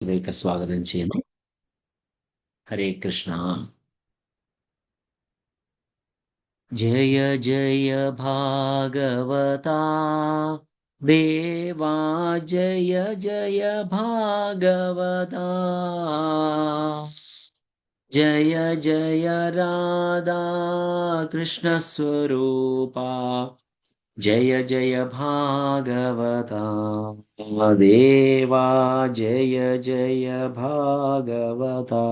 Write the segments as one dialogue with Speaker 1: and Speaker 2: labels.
Speaker 1: ക്ലാസ്സിലേക്ക് സ്വാഗതം ചെയ്യുന്നു. ഹരേ കൃഷ്ണ. ജയ ജയ ഭാഗവതാ ദേവാ, ജയ ജയ ഭാഗവതാ, ജയ ജയ രാധാ കൃഷ്ണ സ്വരൂപാ, ജയ ജയ ഭാഗവതാ ദേവാ, ജയ ജയ ഭാഗവതാ.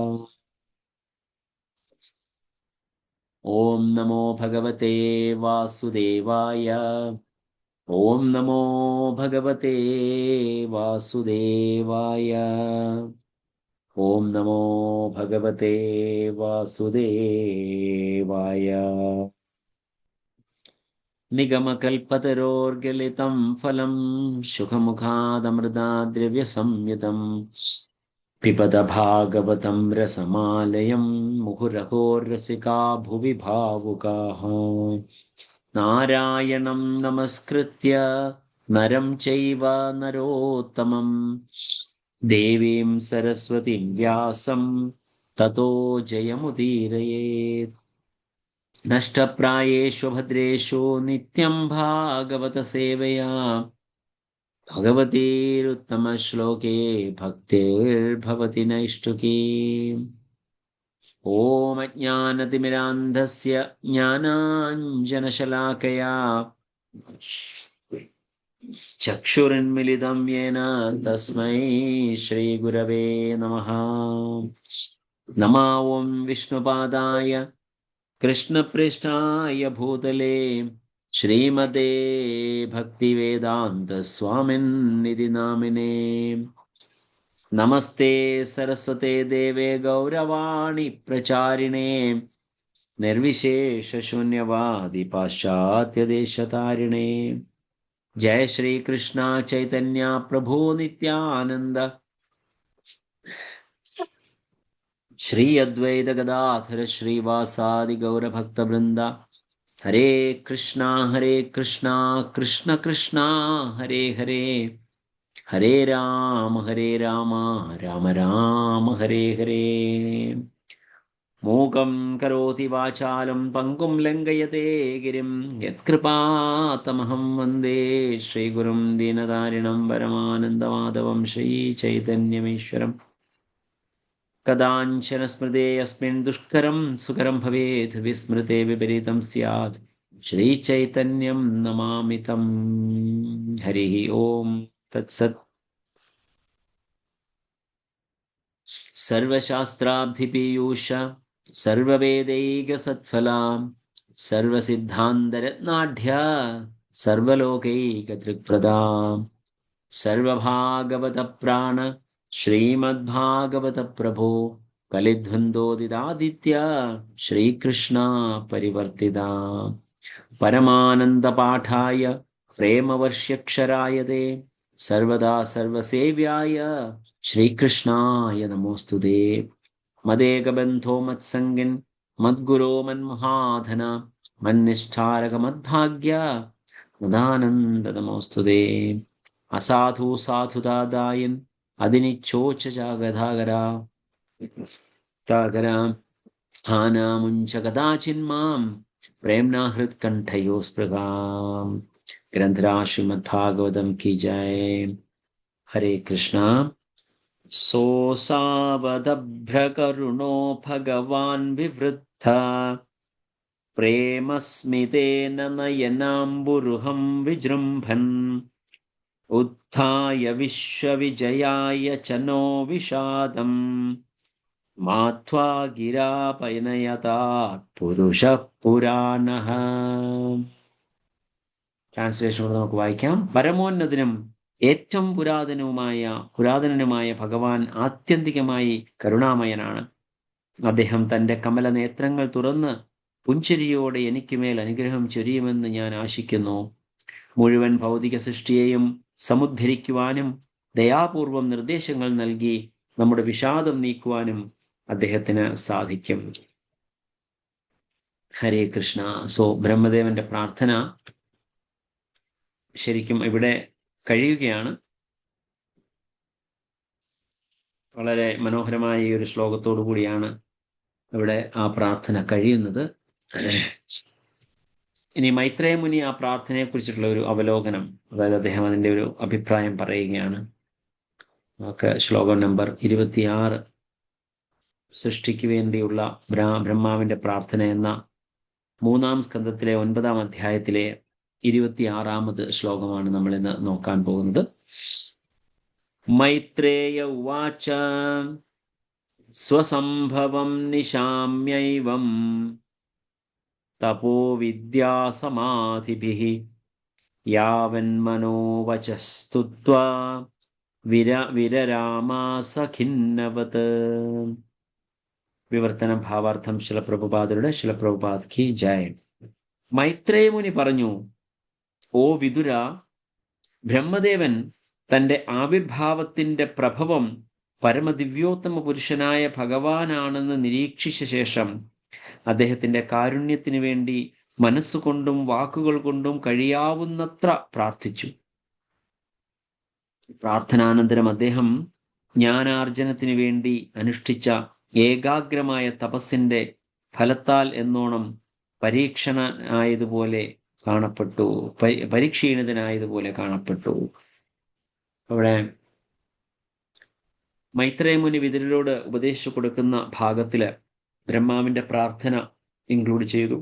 Speaker 1: ഓം നമോ ഭഗവതേ വാസുദേവായ. ഓം നമോ ഭഗവതേ വാസുദേവായ. ഓം നമോ ഭഗവതേ വാസുദേവായ. നിഗമകൽപതരോർഗലിതം ഫലം ശുഖമുഖാദമൃതാദ്രവ്യസംയുതം പിബത ഭാഗവതം രസമാലയം മുഹുരഹോരസികാ ഭുവി ഭാവുകാഃ. നാരായണം നമസ്കൃത്യ നരം ചൈവ നരോത്തമം ദേവീം സരസ്വതീം വ്യാസം തതോ ജയമുദീരയേത്. നഷ്ടപ്രായേഷു ഭദ്രേഷു നിത്യം ഭാഗവത സേവയാ ഭഗവതീരുത്തമശ്ലോകേ ഭക്തിർഭവതി നൈഷ്ഠുകീ. ഓം അജ്ഞാനതിമിരാന്ധസ്യ ജ്ഞാനാഞ്ജനശലാകയാ ചക്ഷുരുന്മിലിതം യേന തസ്മൈ ശ്രീഗുരവേ നമഃ. നമോ ഓം വിഷ്ണുപാദായ കൃഷ്ണപൃഷ്ഠായ ഭൂതലേ ശ്രീമതേ ഭക്തിവേദാന്ത സ്വാമിന്നിധി നാമിനേ. നമസ്തേ സരസ്വതേ ദേവേ ഗൗരവാണി പ്രചാരിണേ നിർവിശേഷശൂന്യവാദി പാശ്ചാത്യദേശതാരിണേ. ജയ ശ്രീ കൃഷ്ണ ചൈതന്യ പ്രഭു നിത്യാനന്ദ ശ്രീ അദ്വൈത ഗദാധര ശ്രീവാസാദി ഗൗരഭക്തവൃന്ദ. ഹരേ കൃഷ്ണ കൃഷ്ണ കൃഷ്ണ ഹരേ ഹരേ, ഹരേ രാമ രാമ രാമ ഹരേ ഹരേ. മൂകം കരോതി വാചാലം പങ്കും ലംഘയത്തെ ഗിരിം യത്കൃപാതമഹം വന്ദേ ശ്രീഗുരും ദീനതാരിണം പരമാനന്ദമാധവം ശ്രീചൈതന്യമീശ്വരം. കദാഞ്ചന സ്മൃതേ യസ്മിൻ ദുഷ്കരം സുകരം ഭവേത് വിസ്മൃതേ വിപരീതം സ്യാത് ശ്രീചൈതന്യം നമാമി തം. ഹരി ഓം തത്സത്. സർവശാസ്ത്രാബ്ധിപീയൂഷ സർവവേദൈകസത്ഫലാം സർവസിദ്ധാന്തരത്നാഢ്യ സർവലോകൈകദൃക്പ്രദാം സർവഭാഗവത പ്രാണ ശ്രീമദ്ഭാഗവത പ്രഭോ കലിധ്വന്തോദിതാദിത്യ ശ്രീകൃഷ്ണ പരിവർത്തിത. പരമാനന്ദപാഠായ പ്രേമവർഷ്യക്ഷരായ തേ സർവദാ സർവസേവ്യായ ശ്രീകൃഷ്ണായ നമോസ്തുതേ. മദേകബന്ധോ മത്സംഗിൻ മദ്ഗുരോ മന്മഹാധന മന്നിഷ്ഠാരക മദ്ഭാഗ്യ മുദാനന്ദ നമോസ്തുതേ. അസാധു സാധുദാദായൻ അതിനിച്ചോചാഗധാകരാ ഹാനാമുഞ്ച കഥാചിന്മാം പ്രേംനാ ഹൃത്കണ്ഠയോ സ്പൃഹാം. ഗ്രന്ഥരാജ് ശ്രീമദ്ഭാഗവതം കി ജയ. ഹരേ കൃഷ്ണ. സോസാവദഭ്രകരുണോ ഭഗവാൻ വിവൃദ്ധ പ്രേമസ്മിതേന നയനാംബുരുഹം വിജൃംഭൻ ഉത്ഥായ വിശ്വവിജയായ ചനോ വിഷാദം മാധ്വാ ഗിരാപയനയതാ പുരുഷഃ പുരാണഃ. ട്രാൻസ്ലേഷൻ നമുക്ക് വായിക്കാം. പരമോന്നതനും ഏറ്റവും പുരാതനനുമായ ഭഗവാൻ ആത്യന്തികമായി കരുണാമയനാണ്. അദ്ദേഹം തൻ്റെ കമല നേത്രങ്ങൾ തുറന്ന് പുഞ്ചിരിയോടെ എനിക്കുമേൽ അനുഗ്രഹം ചൊരിയുമെന്ന് ഞാൻ ആശിക്കുന്നു. മുഴുവൻ ഭൗതിക സൃഷ്ടിയെയും സമുദ്ധരിക്കുവാനും ദയാപൂർവം നിർദ്ദേശങ്ങൾ നൽകി നമ്മുടെ വിഷാദം നീക്കുവാനും അദ്ദേഹത്തിന് സാധിക്കും. ഹരേ കൃഷ്ണ. ബ്രഹ്മദേവന്റെ പ്രാർത്ഥന ശരിക്കും ഇവിടെ കഴിയുകയാണ്. വളരെ മനോഹരമായ ഈ ഒരു ശ്ലോകത്തോടു കൂടിയാണ് ഇവിടെ ആ പ്രാർത്ഥന കഴിയുന്നത്. ഇനി മൈത്രേയ മുനി ആ പ്രാർത്ഥനയെ കുറിച്ചിട്ടുള്ള ഒരു അവലോകനം, അതായത് അദ്ദേഹം അതിൻ്റെ ഒരു അഭിപ്രായം പറയുകയാണ്. നമുക്ക് ശ്ലോകം നമ്പർ 26, സൃഷ്ടിക്ക് വേണ്ടിയുള്ള ബ്രഹ്മാവിന്റെ പ്രാർത്ഥന എന്ന 3-ാം സ്കന്ധത്തിലെ 9-ാം അധ്യായത്തിലെ 26-ാമത് ശ്ലോകമാണ് നമ്മൾ ഇന്ന് നോക്കാൻ പോകുന്നത്. മൈത്രേയ ഉവാച സ്വസംഭവം നിശാമ്യൈവം തപോ വിദ്യാസമാധിഭിഃ യാവന്മനോവചസ്തുത്വാ വിരരാമാസഖിന്നവത്. വിവർത്തനം ഭാവാർത്ഥം ശിലപ്രഭുപാദരുടെ. ശിലപ്രഭുപാദ് കി ജയ്. മൈത്രേയ മുനി പറഞ്ഞു, ഓ വിതുര, ബ്രഹ്മദേവൻ തന്റെ ആവിർഭാവത്തിന്റെ പ്രഭവം പരമദിവ്യോത്തമ പുരുഷനായ ഭഗവാനാണെന്ന് നിരീക്ഷിച്ച ശേഷം അദ്ദേഹത്തിന്റെ കാരുണ്യത്തിനു വേണ്ടി മനസ്സുകൊണ്ടും വാക്കുകൾ കൊണ്ടും കഴിയാവുന്നത്ര പ്രാർത്ഥിച്ചു. പ്രാർത്ഥനാനന്തരം അദ്ദേഹം ജ്ഞാനാർജനത്തിനു വേണ്ടി അനുഷ്ഠിച്ച ഏകാഗ്രമായ തപസ്സിന്റെ ഫലത്താൽ എന്നോണം പരീക്ഷീണിതനായതുപോലെ കാണപ്പെട്ടു. അവിടെ മൈത്രേയ മുനി വിതുരരോട് ഉപദേശിച്ചു കൊടുക്കുന്ന ഭാഗത്തില് ബ്രഹ്മാവിന്റെ പ്രാർത്ഥന ഇൻക്ലൂഡ് ചെയ്തു.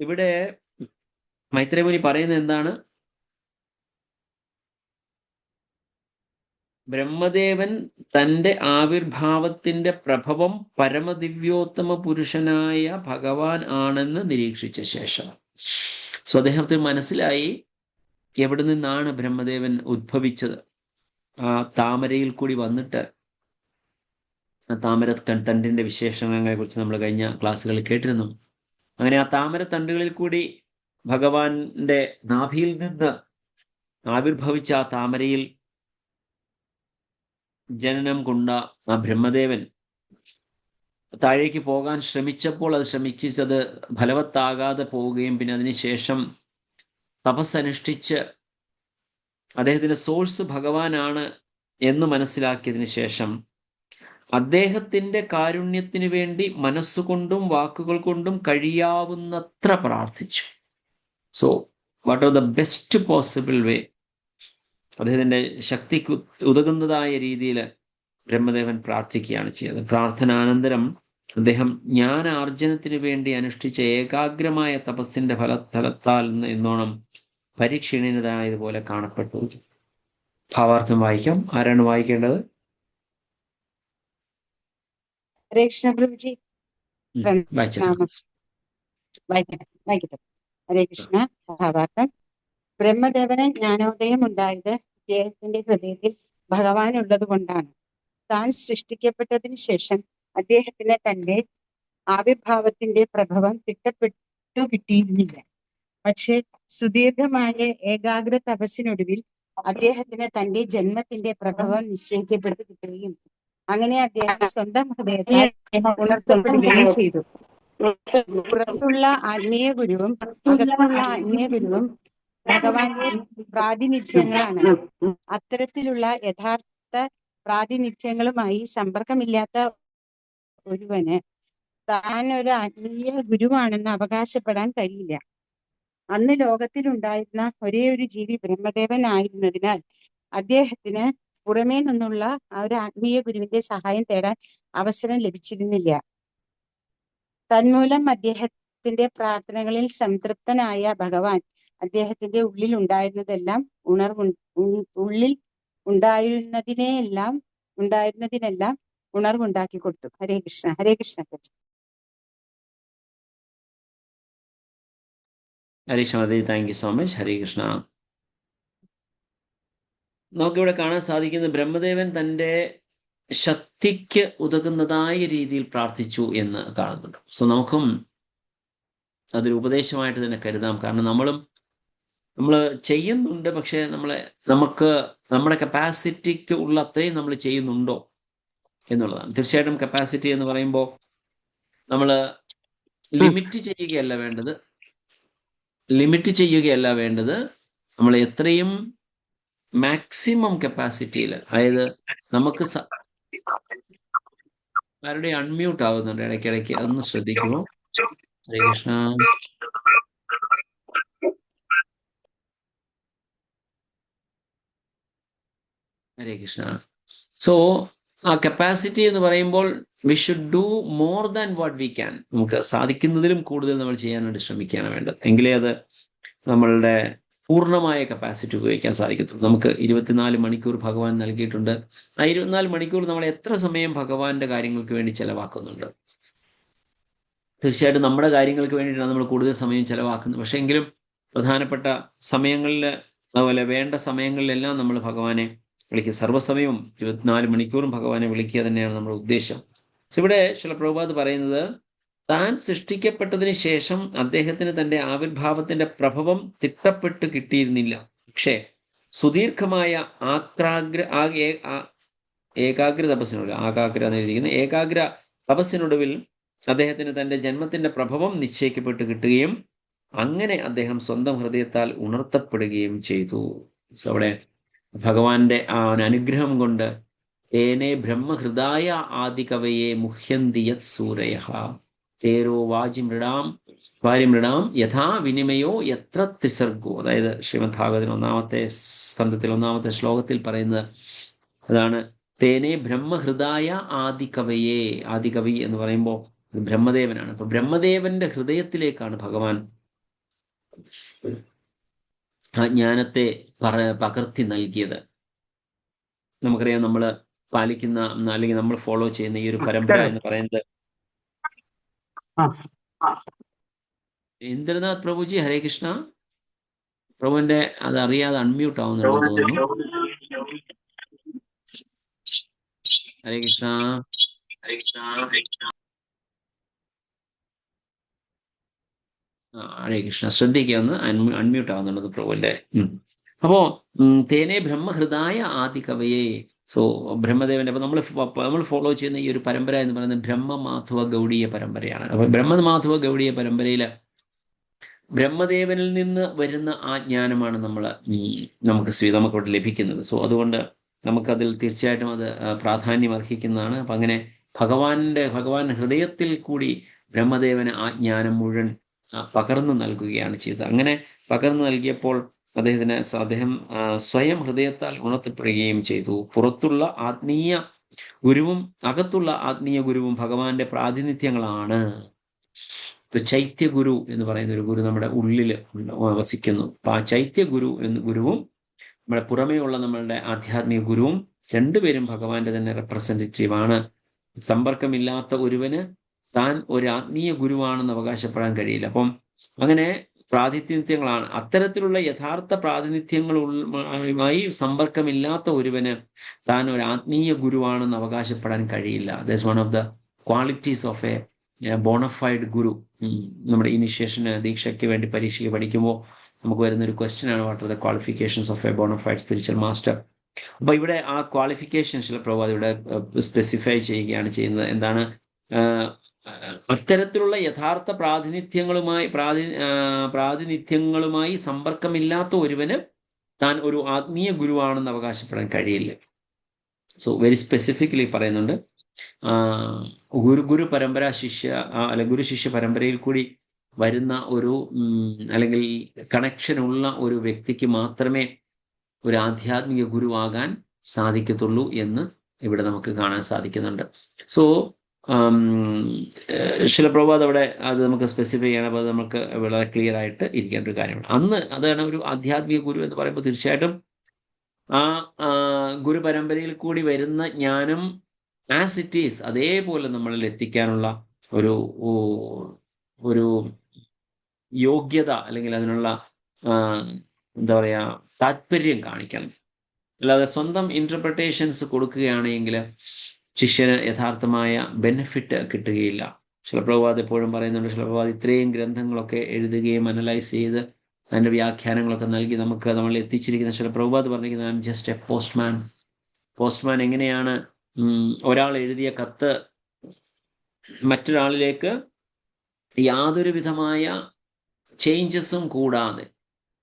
Speaker 1: ഇവിടെ മൈത്രേയ മുനി പറയുന്നത് എന്താണ്? ബ്രഹ്മദേവൻ തന്റെ ആവിർഭാവത്തിന്റെ പ്രഭവം പരമദിവ്യോത്തമ പുരുഷനായ ഭഗവാൻ ആണെന്ന് നിരീക്ഷിച്ച ശേഷം അദ്ദേഹത്തിന് മനസ്സിലായി എവിടെ നിന്നാണ് ബ്രഹ്മദേവൻ ഉദ്ഭവിച്ചത്. ആ താമരയിൽ കൂടി വന്നിട്ട്, ആ താമര തണ്ടിന്റെ വിശേഷണങ്ങളെ കുറിച്ച് നമ്മൾ കഴിഞ്ഞ ക്ലാസ്സുകളിൽ കേട്ടിരുന്നു. അങ്ങനെ ആ താമര തണ്ടുകളിൽ കൂടി ഭഗവാന്റെ നാഭിയിൽ നിന്ന് ആവിർഭവിച്ച ആ താമരയിൽ ജനനം കൊണ്ട ആ ബ്രഹ്മദേവൻ താഴേക്ക് പോകാൻ ശ്രമിച്ചപ്പോൾ അത് ഫലവത്താകാതെ പോവുകയും പിന്നെ അതിനുശേഷം തപസ്സനുഷ്ഠിച്ച് അദ്ദേഹത്തിന്റെ സോഴ്സ് ഭഗവാനാണ് എന്ന് മനസ്സിലാക്കിയതിനു ശേഷം അദ്ദേഹത്തിന്റെ കാരുണ്യത്തിനു വേണ്ടി മനസ്സുകൊണ്ടും വാക്കുകൾ കൊണ്ടും കഴിയാവുന്നത്ര പ്രാർത്ഥിച്ചു. So what are the best possible way, അദ്ദേഹത്തിന്റെ ശക്തിക്ക് ഉതകുന്നതായ രീതിയിൽ ബ്രഹ്മദേവൻ പ്രാർത്ഥിക്കുകയാണ് ചെയ്തത്. പ്രാർത്ഥനാനന്തരം അദ്ദേഹം ജ്ഞാനാർജനത്തിനു വേണ്ടി അനുഷ്ഠിച്ച ഏകാഗ്രമായ തപസ്സിന്റെ ഫലത്താൽ എന്നോണം പരീക്ഷീണിതനായതുപോലെ കാണപ്പെട്ടു. ഭാവാർത്ഥം വായിക്കാം. ആരാണ് വായിക്കേണ്ടത്?
Speaker 2: ഹരേ കൃഷ്ണ പ്രഭുജി. ഹരേ കൃഷ്ണ. ഭാവാർത്ഥം. ബ്രഹ്മദേവന് ജ്ഞാനോദയം ഉണ്ടായത് അദ്ദേഹത്തിന്റെ ഹൃദയത്തിൽ ഭഗവാൻ ഉള്ളത് കൊണ്ടാണ്. താൻ സൃഷ്ടിക്കപ്പെട്ടതിന് ശേഷം അദ്ദേഹത്തിന് തന്റെ ആവിർഭാവത്തിന്റെ പ്രഭവം തിട്ടപ്പെട്ടു കിട്ടിയിരുന്നില്ല. പക്ഷെ സുദീർഘമായ ഏകാഗ്ര തപസ്സിനൊടുവിൽ അദ്ദേഹത്തിന് തന്റെ ജന്മത്തിന്റെ പ്രഭവം നിശ്ചയിക്കപ്പെട്ടു കിട്ടുകയും അങ്ങനെ അദ്ദേഹം സ്വന്തം ഹൃദയത്താൽ ഉണർത്തപ്പെടുകയും ചെയ്തു. പുറത്തുള്ള ആത്മീയ ഗുരുവും അകത്തുള്ള ആത്മീയ ഗുരുവും ഭഗവാന്റെ പ്രാതിനിധ്യങ്ങളാണ്. അത്തരത്തിലുള്ള യഥാർത്ഥ പ്രാതിനിധ്യങ്ങളുമായി സമ്പർക്കമില്ലാത്ത ഒരുവന് താൻ ഒരു ആത്മീയ ഗുരുവാണെന്ന് അവകാശപ്പെടാൻ കഴിയില്ല. അന്ന് ലോകത്തിലുണ്ടായിരുന്ന ഒരേ ഒരു ജീവി ബ്രഹ്മദേവൻ ആയിരുന്നതിനാൽ അദ്ദേഹത്തിന് പുറമേ നിന്നുള്ള ആ ഒരു ആത്മീയ ഗുരുവിന്റെ സഹായം തേടാൻ അവസരം ലഭിച്ചിരുന്നില്ല. തന്മൂലം അദ്ദേഹത്തിന്റെ പ്രാർത്ഥനകളിൽ സംതൃപ്തനായ ഭഗവാൻ അദ്ദേഹത്തിന്റെ ഉള്ളിൽ ഉണ്ടായിരുന്നതിനെല്ലാം ഉണർവുണ്ടാക്കി കൊടുത്തു. Hare Krishna. Hare Krishna.
Speaker 1: Hare Krishna. Thank you so much. Hare Krishna. നമുക്കിവിടെ കാണാൻ സാധിക്കുന്നത് ബ്രഹ്മദേവൻ തൻ്റെ ശക്തിക്ക് ഉതകുന്നതായ രീതിയിൽ പ്രാർത്ഥിച്ചു എന്ന് കാണുന്നുണ്ട്. സോ നമുക്കും അതൊരു ഉപദേശമായിട്ട് തന്നെ കരുതാം. കാരണം നമ്മൾ ചെയ്യുന്നുണ്ട്, പക്ഷെ നമുക്ക് നമ്മുടെ കപ്പാസിറ്റിക്ക് ഉള്ള അത്രയും നമ്മൾ ചെയ്യുന്നുണ്ടോ എന്നുള്ളതാണ്. തീർച്ചയായിട്ടും കപ്പാസിറ്റി എന്ന് പറയുമ്പോൾ നമ്മൾ ലിമിറ്റ് ചെയ്യുകയല്ല വേണ്ടത്. നമ്മൾ എത്രയും മാക്സിമം കപ്പാസിറ്റിയിൽ, അതായത് നമുക്ക് ആരുടെ അൺമ്യൂട്ട് ആകുന്നുണ്ട് ഇടയ്ക്കിടയ്ക്ക്, അതൊന്ന് ശ്രദ്ധിക്കുമോ? ഹരേ കൃഷ്ണ. ഹരേ കൃഷ്ണ. സോ ആ കപ്പാസിറ്റി എന്ന് പറയുമ്പോൾ we should do more than what we can. നമുക്ക് സാധിക്കുന്നതിലും കൂടുതൽ നമ്മൾ ചെയ്യാനായിട്ട് ശ്രമിക്കുകയാണ് വേണ്ടത്. എങ്കിലേ അത് നമ്മളുടെ പൂർണ്ണമായ കപ്പാസിറ്റി ഉപയോഗിക്കാൻ സാധിക്കത്തുള്ളൂ. നമുക്ക് 24 മണിക്കൂർ ഭഗവാൻ നൽകിയിട്ടുണ്ട്. ആ 24 മണിക്കൂർ നമ്മൾ എത്ര സമയം ഭഗവാന്റെ കാര്യങ്ങൾക്ക് വേണ്ടി ചെലവാക്കുന്നുണ്ട്? തീർച്ചയായിട്ടും നമ്മുടെ കാര്യങ്ങൾക്ക് വേണ്ടിയിട്ടാണ് നമ്മൾ കൂടുതൽ സമയം ചെലവാക്കുന്നത്. പക്ഷേ എങ്കിലും പ്രധാനപ്പെട്ട സമയങ്ങളിൽ, അതുപോലെ വേണ്ട സമയങ്ങളിലെല്ലാം നമ്മൾ ഭഗവാനെ വിളിക്കുക. സർവ്വസമയവും 24 മണിക്കൂറും ഭഗവാനെ വിളിക്കുക തന്നെയാണ് നമ്മുടെ ഉദ്ദേശം. ഇവിടെ ശ്രീല പ്രഭുപാദ് പറയുന്നത്, താൻ സൃഷ്ടിക്കപ്പെട്ടതിന് ശേഷം അദ്ദേഹത്തിന് തൻ്റെ ആവിർഭാവത്തിന്റെ പ്രഭവം തിട്ടപ്പെട്ട് കിട്ടിയിരുന്നില്ല. പക്ഷേ സുദീർഘമായ ഏകാഗ്ര തപസ്സിനൊടുവിൽ അദ്ദേഹത്തിന് തൻ്റെ ജന്മത്തിന്റെ പ്രഭവം നിശ്ചയിക്കപ്പെട്ട് കിട്ടുകയും അങ്ങനെ അദ്ദേഹം സ്വന്തം ഹൃദയത്താൽ ഉണർത്തപ്പെടുകയും ചെയ്തു. അവിടെ ഭഗവാന്റെ ആ അനുഗ്രഹം കൊണ്ട് ഏനെ ബ്രഹ്മഹൃദായ ആദികവയെ മുഹ്യന്തി യത് സൂരയഃ തേരോ വാരിമൃണാം യഥാ വിനിമയോ യത്ര ത്രിസർഗോ. അതായത് ശ്രീമദ് ഭാഗവതത്തിൽ 1-ാമത്തെ സ്കന്ധത്തിൽ 1-ാമത്തെ ശ്ലോകത്തിൽ പറയുന്നത് അതാണ്. തേനെ ബ്രഹ്മഹൃദായ ആദികവയെ. ആദികവി എന്ന് പറയുമ്പോൾ ബ്രഹ്മദേവനാണ്. അപ്പൊ ബ്രഹ്മദേവന്റെ ഹൃദയത്തിലേക്കാണ് ഭഗവാൻ ആ ജ്ഞാനത്തെ പകർത്തി നൽകിയത്. നമുക്കറിയാം, നമ്മൾ പാലിക്കുന്ന അല്ലെങ്കിൽ നമ്മൾ ഫോളോ ചെയ്യുന്ന ഈ ഒരു പരമ്പര എന്ന് പറയുന്നത്. ഇന്ദ്രനാഥ് പ്രഭുജി, ഹരേ കൃഷ്ണ. പ്രഭുവിന്റെ അത് അറിയാതെ അൺമ്യൂട്ട് ആവുന്നുണ്ടെന്ന് തോന്നുന്നു. ഹരേ കൃഷ്ണ. ഹരേ കൃഷ്ണ. ശ്രദ്ധിക്കുക, ഒന്ന് അൺമ്യൂട്ട് ആവുന്നുള്ളത് പ്രഭുവിന്റെ. അപ്പോ തേനെ ബ്രഹ്മഹൃദായ ആദികവയെ. സോ ബ്രഹ്മദേവന്റെ, അപ്പൊ നമ്മൾ ഫോളോ ചെയ്യുന്ന ഈ ഒരു പരമ്പര എന്ന് പറയുന്നത് ബ്രഹ്മമാധവ ഗൗഡീയ പരമ്പരയാണ്. അപ്പൊ ബ്രഹ്മമാധവ ഗൗഡീയ പരമ്പരയില് ബ്രഹ്മദേവനിൽ നിന്ന് വരുന്ന ആ ജ്ഞാനമാണ് നമുക്കിവിടെ ലഭിക്കുന്നത്. സോ അതുകൊണ്ട് നമുക്കതിൽ തീർച്ചയായിട്ടും അത് പ്രാധാന്യം അർഹിക്കുന്നതാണ്. അപ്പം അങ്ങനെ ഭഗവാൻ ഹൃദയത്തിൽ കൂടി ബ്രഹ്മദേവന് ആ ജ്ഞാനം മുഴുവൻ പകർന്നു നൽകുകയാണ് ചെയ്തത്. അങ്ങനെ പകർന്നു നൽകിയപ്പോൾ അദ്ദേഹം സ്വയം ഹൃദയത്താൽ ഉണർത്തപ്പെടുകയും ചെയ്തു. പുറത്തുള്ള ആത്മീയ ഗുരുവും അകത്തുള്ള ആത്മീയ ഗുരുവും ഭഗവാന്റെ പ്രാതിനിധ്യങ്ങളാണ്. ചൈത്യ ഗുരു എന്ന് പറയുന്ന ഒരു ഗുരു നമ്മുടെ ഉള്ളിൽ വസിക്കുന്നു. അപ്പൊ ആ ചൈത്യ ഗുരുവും നമ്മുടെ പുറമേ ഉള്ള നമ്മളുടെ ആധ്യാത്മിക ഗുരുവും രണ്ടുപേരും ഭഗവാന്റെ തന്നെ റെപ്രസെന്റേറ്റീവ് ആണ്. സമ്പർക്കമില്ലാത്ത ഒരുവന് താൻ ഒരു ആത്മീയ ഗുരുവാണെന്ന് അവകാശപ്പെടാൻ കഴിയില്ല. അപ്പം അങ്ങനെ പ്രാതിനിധ്യങ്ങളാണ്. അത്തരത്തിലുള്ള യഥാർത്ഥ പ്രാതിനിധ്യങ്ങളുമായി സമ്പർക്കമില്ലാത്ത ഒരുവന് താൻ ഒരു ആത്മീയ ഗുരുവാണെന്ന് അവകാശപ്പെടാൻ കഴിയില്ല. That's one of the qualities of a bonafide guru. നമ്മുടെ ഇനിഷ്യേഷന് ദീക്ഷയ്ക്ക് വേണ്ടി പരീക്ഷയ്ക്ക് പഠിക്കുമ്പോൾ നമുക്ക് വരുന്ന ഒരു ക്വസ്റ്റ്യൻ ആണ്, what are the qualifications of a bona fide spiritual master. അപ്പൊ ഇവിടെ ആ ക്വാളിഫിക്കേഷൻസിലെ പ്രഭാത് ഇവിടെ സ്പെസിഫൈ ചെയ്യുകയാണ് ചെയ്യുന്നത്. എന്താണ്? അത്തരത്തിലുള്ള യഥാർത്ഥ പ്രാതിനിധ്യങ്ങളുമായി സമ്പർക്കമില്ലാത്ത ഒരുവന് താൻ ഒരു ആത്മീയ ഗുരുവാണെന്ന് അവകാശപ്പെടാൻ കഴിയില്ല. സോ വെരി സ്പെസിഫിക്കലി പറയുന്നുണ്ട്, ഗുരു പരമ്പര ഗുരു ശിഷ്യ പരമ്പരയിൽ കൂടി വരുന്ന ഒരു അല്ലെങ്കിൽ കണക്ഷൻ ഉള്ള ഒരു വ്യക്തിക്ക് മാത്രമേ ഒരു ആധ്യാത്മിക ഗുരുവാകാൻ സാധിക്കത്തുള്ളൂ എന്ന് ഇവിടെ നമുക്ക് കാണാൻ സാധിക്കുന്നുണ്ട്. സോ ശ്രീല പ്രഭുപാദ് അവിടെ അത് നമുക്ക് സ്പെസിഫൈ ചെയ്യണം. അപ്പോൾ അത് നമുക്ക് വളരെ ക്ലിയർ ആയിട്ട് ഇരിക്കേണ്ട ഒരു കാര്യമാണ്. അതാണ് ഒരു ആധ്യാത്മിക ഗുരു എന്ന് പറയുമ്പോൾ തീർച്ചയായിട്ടും ആ ഗുരു പരമ്പരയിൽ കൂടി വരുന്ന ജ്ഞാനം ആസ് ഇറ്റ് ഈസ് അതേപോലെ നമ്മളിൽ എത്തിക്കാനുള്ള ഒരു യോഗ്യത അല്ലെങ്കിൽ അതിനുള്ള എന്താ പറയാ താല്പര്യം കാണിക്കണം. അല്ലാതെ സ്വന്തം ഇന്റർപ്രിട്ടേഷൻസ് കൊടുക്കുകയാണെങ്കിൽ ശിഷ്യന് യഥാർത്ഥമായ ബെനിഫിറ്റ് കിട്ടുകയില്ല. ശിലപ്രഭുപാദ് എപ്പോഴും പറയുന്നുണ്ട്, ശിലപ്രഭുപാദ് ഇത്രയും ഗ്രന്ഥങ്ങളൊക്കെ എഴുതുകയും അനലൈസ് ചെയ്ത് അതിൻ്റെ വ്യാഖ്യാനങ്ങളൊക്കെ നൽകി നമ്മൾ എത്തിച്ചിരിക്കുന്ന ശിലപ്രഭുപാദ് പറഞ്ഞിരിക്കുന്നത്, I am just A postman എങ്ങനെയാണ് ഒരാൾ എഴുതിയ കത്ത് മറ്റൊരാളിലേക്ക് യാതൊരു വിധമായ ചേഞ്ചസും കൂടാതെ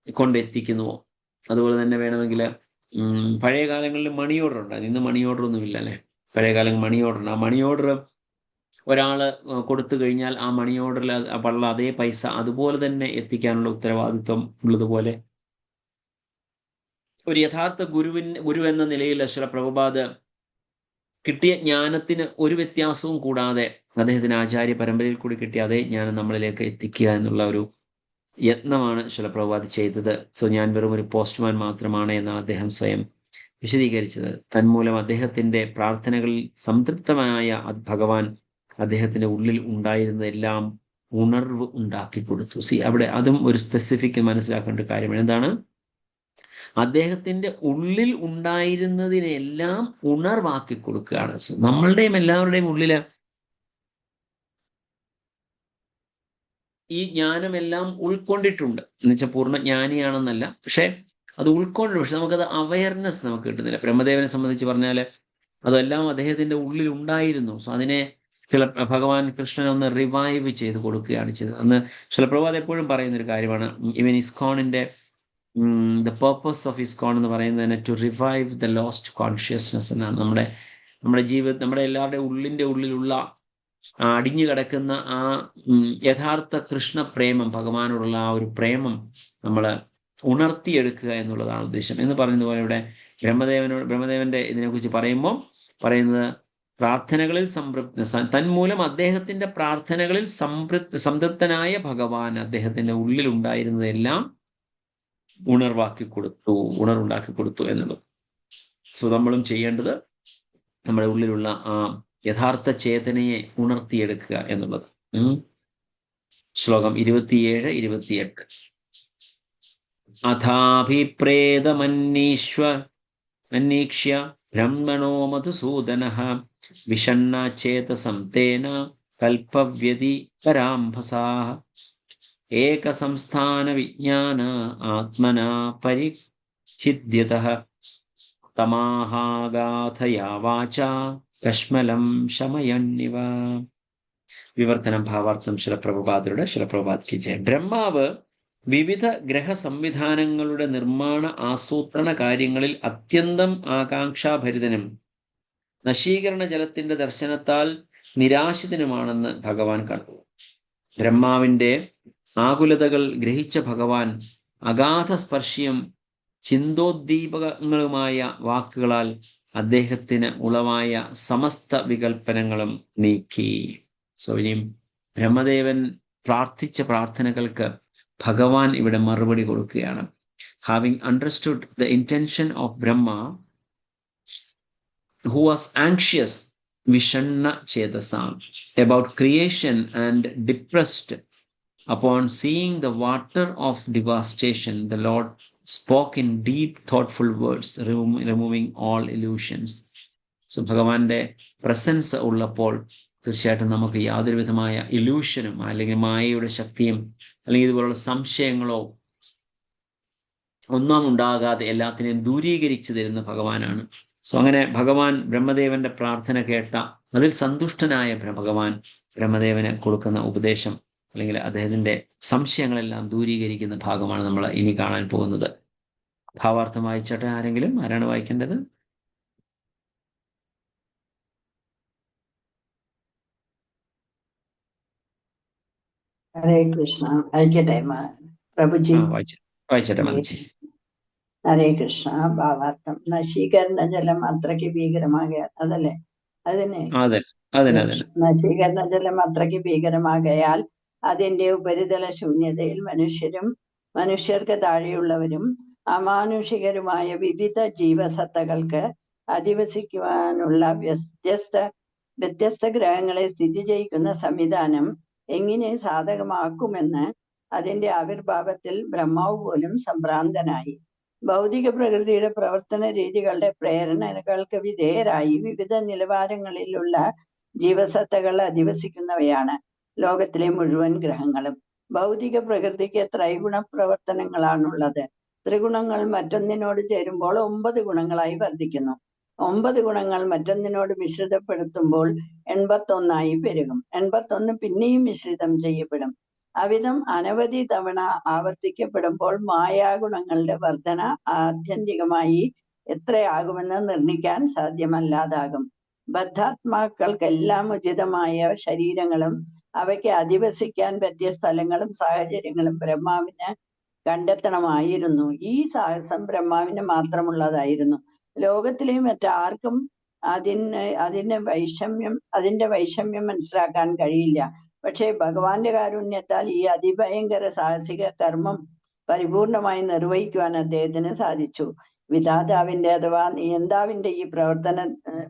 Speaker 1: കൊണ്ടെത്തിക്കുന്നുവോ, അതുപോലെ തന്നെ വേണമെങ്കിൽ പഴയ കാലങ്ങളിൽ മണി ഓർഡർ ഉണ്ടായിരുന്നു. ഇന്ന് മണി ഓർഡർ ഒന്നും ഇല്ല അല്ലേ. പഴയ കാലങ്ങളിൽ മണി ഓർഡർ ഉണ്ട്. ആ മണി ഓർഡർ ഒരാൾ കൊടുത്തു കഴിഞ്ഞാൽ ആ മണി ഓർഡറിൽ ഉള്ള അതേ പൈസ അതുപോലെ തന്നെ എത്തിക്കാനുള്ള ഉത്തരവാദിത്വം ഉള്ളതുപോലെ ഒരു യഥാർത്ഥ ഗുരു എന്ന നിലയിൽ ശ്രീല പ്രഭുപാദ് കിട്ടിയ ജ്ഞാനത്തിന് ഒരു വ്യത്യാസവും കൂടാതെ അദ്ദേഹത്തിന് ആചാര്യ പരമ്പരയിൽ കൂടി കിട്ടിയ അതേ ജ്ഞാനം നമ്മളിലേക്ക് എത്തിക്കുക എന്നുള്ള ഒരു യത്നമാണ് ശ്രീല പ്രഭുപാദ് ചെയ്തത്. സോ ഞാൻ വെറും ഒരു പോസ്റ്റ്മാൻ മാത്രമാണ് എന്നാണ് അദ്ദേഹം സ്വയം വിശദീകരിച്ചത്. തന്മൂലം അദ്ദേഹത്തിന്റെ പ്രാർത്ഥനകളിൽ സംതൃപ്തമായ ഭഗവാൻ അദ്ദേഹത്തിന്റെ ഉള്ളിൽ ഉണ്ടായിരുന്നതെല്ലാം ഉണർവ് ഉണ്ടാക്കി കൊടുത്തു. അവിടെ അതും ഒരു സ്പെസിഫിക് മനസ്സിലാക്കേണ്ട കാര്യമാണ്. എന്താണ്? അദ്ദേഹത്തിന്റെ ഉള്ളിൽ ഉണ്ടായിരുന്നതിനെല്ലാം ഉണർവാക്കി കൊടുക്കുകയാണ്. നമ്മളുടെയും എല്ലാവരുടെയും ഉള്ളില് ഈ ജ്ഞാനമെല്ലാം ഉൾക്കൊണ്ടിട്ടുണ്ട് എന്ന് വെച്ചാൽ പൂർണ്ണ ജ്ഞാനിയാണെന്നല്ല, പക്ഷെ അത് ഉൾക്കൊണ്ടിട്ടുണ്ട്. പക്ഷെ നമുക്കത് അവയർനെസ് നമുക്ക് കിട്ടുന്നില്ല. ബ്രഹ്മദേവനെ സംബന്ധിച്ച് പറഞ്ഞാൽ അതെല്ലാം അദ്ദേഹത്തിന്റെ ഉള്ളിൽ ഉണ്ടായിരുന്നു. സോ അതിനെ ചില ഭഗവാൻ കൃഷ്ണൻ ഒന്ന് റിവൈവ് ചെയ്ത് കൊടുക്കുകയാണ് ചെയ്തത്. അന്ന് ശിലപ്രഭാത് എപ്പോഴും പറയുന്ന ഒരു കാര്യമാണ്. ഇവൻ ഇസ്കോണിന്റെ ദ പേർപ്പസ് ഓഫ് ഇസ്കോൺ എന്ന് പറയുന്നതിന് to revive the lost consciousness എന്നാണ്. നമ്മുടെ ജീവിതം, നമ്മുടെ എല്ലാവരുടെയും ഉള്ളിലുള്ള അടിഞ്ഞു കിടക്കുന്ന ആ യഥാർത്ഥ കൃഷ്ണപ്രേമം, ഭഗവാനോടുള്ള ആ ഒരു പ്രേമം നമ്മൾ ഉണർത്തിയെടുക്കുക എന്നുള്ളതാണ് ഉദ്ദേശം. എന്ന് പറയുന്നത് പോലെ ഇവിടെ ബ്രഹ്മദേവന്റെ ഇതിനെക്കുറിച്ച് പറയുമ്പോൾ പറയുന്നത് പ്രാർത്ഥനകളിൽ തന്മൂലം അദ്ദേഹത്തിന്റെ പ്രാർത്ഥനകളിൽ സംതൃപ്തനായ ഭഗവാൻ അദ്ദേഹത്തിന്റെ ഉള്ളിൽ ഉണ്ടായിരുന്നതെല്ലാം ഉണർവുണ്ടാക്കി കൊടുത്തു എന്നുള്ളത്. സോ നമ്മളും ചെയ്യേണ്ടത് നമ്മുടെ ഉള്ളിലുള്ള ആ യഥാർത്ഥ ചേതനയെ ഉണർത്തിയെടുക്കുക എന്നുള്ളത്. ശ്ലോകം 27-28. അഥാഭിപ്രേതമന്വേക്ഷ്യ ബ്രഹ്മണോ മധുസൂദനഃ വിഷണ്ണാചേതസം തേന കൽപ്പവ്യതികരാംഭസാഃ ഏകസംസ്ഥാന വിജ്ഞാന ആത്മനാ പരിഛിദ്യതഃ തമാഹാഗാഥയാ വാചാ കശ്മലം ശമയന്നിവ. വിവർത്തനം ഭാവാർത്ഥം ശിലപ്രഭുപാദ് കി ജയ. ബ്രഹ്മാവ് വിവിധ ഗ്രഹ സംവിധാനങ്ങളുടെ നിർമ്മാണ ആസൂത്രണ കാര്യങ്ങളിൽ അത്യന്തം ആകാംക്ഷാഭരിതനും നശീകരണ ജലത്തിന്റെ ദർശനത്താൽ നിരാശിതനുമാണെന്ന് ഭഗവാൻ കണ്ടു. ബ്രഹ്മാവിന്റെ ആകുലതകൾ ഗ്രഹിച്ച ഭഗവാൻ അഗാധസ്പർശ്യം ചിന്തോദ്ദീപകങ്ങളുമായ വാക്കുകളാൽ അദ്ദേഹത്തിന് ഉളവായ സമസ്ത വികൽപ്പനങ്ങളും നീക്കി. സോ ഇനിയും ബ്രഹ്മദേവൻ പ്രാർത്ഥിച്ച പ്രാർത്ഥനകൾക്ക് ഭഗവാൻ ഇവിടെ മറുപടി കൊടുക്കുകയാണ്. Having understood the intention of Brahma who was anxious vishanna chedasam about creation and depressed upon seeing the water of devastation, the Lord spoke in deep thoughtful words, removing all illusions. So ഭഗവാന്റെ presence ഉള്ളപ്പോൾ തീർച്ചയായിട്ടും നമുക്ക് യാതൊരു വിധമായ ഇല്യൂഷനും അല്ലെങ്കിൽ മായയുടെ ശക്തിയും അല്ലെങ്കിൽ ഇതുപോലുള്ള സംശയങ്ങളോ ഒന്നും ഉണ്ടാകാതെ എല്ലാത്തിനെയും ദൂരീകരിച്ചു തരുന്ന ഭഗവാനാണ്. സോ അങ്ങനെ ഭഗവാൻ ബ്രഹ്മദേവന്റെ പ്രാർത്ഥന കേട്ട അതിൽ സന്തുഷ്ടനായ ഭഗവാൻ ബ്രഹ്മദേവന് കൊടുക്കുന്ന ഉപദേശം അല്ലെങ്കിൽ അദ്ദേഹത്തിന്റെ സംശയങ്ങളെല്ലാം ദൂരീകരിക്കുന്ന ഭാഗമാണ് നമ്മൾ ഇനി കാണാൻ പോകുന്നത്. ഭാവാർത്ഥം വായിച്ചോട്ടെ ആരെങ്കിലും? ആരാണ് വായിക്കേണ്ടത്?
Speaker 3: ഹരേ കൃഷ്ണ. വായിക്കട്ടെ പ്രഭുജി?
Speaker 1: വായിച്ചോട്ടെ മനസ്സി.
Speaker 3: ഹരേ കൃഷ്ണ. ഭാവാർത്ഥം. നശീകരണ ജലം അത്രയ്ക്ക് ഭീകരമാകയാൽ, അതല്ലേ? അതിനെ നശീകരണ ജലം അത്രയ്ക്ക് ഭീകരമാകയാൽ അതിന്റെ ഉപരിതല ശൂന്യതയിൽ മനുഷ്യർക്ക് താഴെയുള്ളവരും അമാനുഷികരുമായ വിവിധ ജീവസത്തകൾക്ക് അധിവസിക്കുവാനുള്ള വ്യത്യസ്ത ഗ്രഹങ്ങളെ സ്ഥിതി ചെയ്യിക്കുന്ന സംവിധാനം എങ്ങനെ സാധകമാക്കുമെന്ന് അതിന്റെ ആവിർഭാവത്തിൽ ബ്രഹ്മാവ് പോലും സംഭ്രാന്തനായി. ഭൗതിക പ്രകൃതിയുടെ പ്രവർത്തന രീതികളുടെ പ്രേരണകൾക്ക് വിധേയരായി വിവിധ നിലവാരങ്ങളിലുള്ള ജീവസത്തകൾ അധിവസിക്കുന്നവയാണ് ലോകത്തിലെ മുഴുവൻ ഗ്രഹങ്ങളും. ഭൗതിക പ്രകൃതിക്ക് ത്രൈഗുണ പ്രവർത്തനങ്ങളാണുള്ളത്. ത്രിഗുണങ്ങൾ മറ്റൊന്നിനോട് ചേരുമ്പോൾ 9 ഗുണങ്ങളായി വർദ്ധിക്കുന്നു. 9 ഗുണങ്ങൾ മറ്റൊന്നിനോട് മിശ്രിതപ്പെടുത്തുമ്പോൾ 81 പെരുകും. 81 പിന്നെയും മിശ്രിതം ചെയ്യപ്പെടും. അവിധം അനവധി തവണ ആവർത്തിക്കപ്പെടുമ്പോൾ മായാഗുണങ്ങളുടെ വർധന ആത്യന്തികമായി എത്രയാകുമെന്ന് നിർണിക്കാൻ സാധ്യമല്ലാതാകും. ബദ്ധാത്മാക്കൾക്കെല്ലാം ഉചിതമായ ശരീരങ്ങളും അവയ്ക്ക് അധിവസിക്കാൻ പറ്റിയ സ്ഥലങ്ങളും സാഹചര്യങ്ങളും ബ്രഹ്മാവിന് കണ്ടെത്തണമായിരുന്നു. ഈ സാഹസം ബ്രഹ്മാവിന് മാത്രമുള്ളതായിരുന്നു. ലോകത്തിലെ മറ്റാർക്കും അതിന്റെ വൈഷമ്യം മനസ്സിലാക്കാൻ കഴിയില്ല. പക്ഷേ ഭഗവാന്റെ കാരുണ്യത്താൽ ഈ അതിഭയങ്കര സാഹസിക കർമ്മം പരിപൂർണമായി നിർവഹിക്കുവാൻ അദ്ദേഹത്തിന് സാധിച്ചു. വിധാതാവിന്റെ അഥവാ നിയന്താവിന്റെ ഈ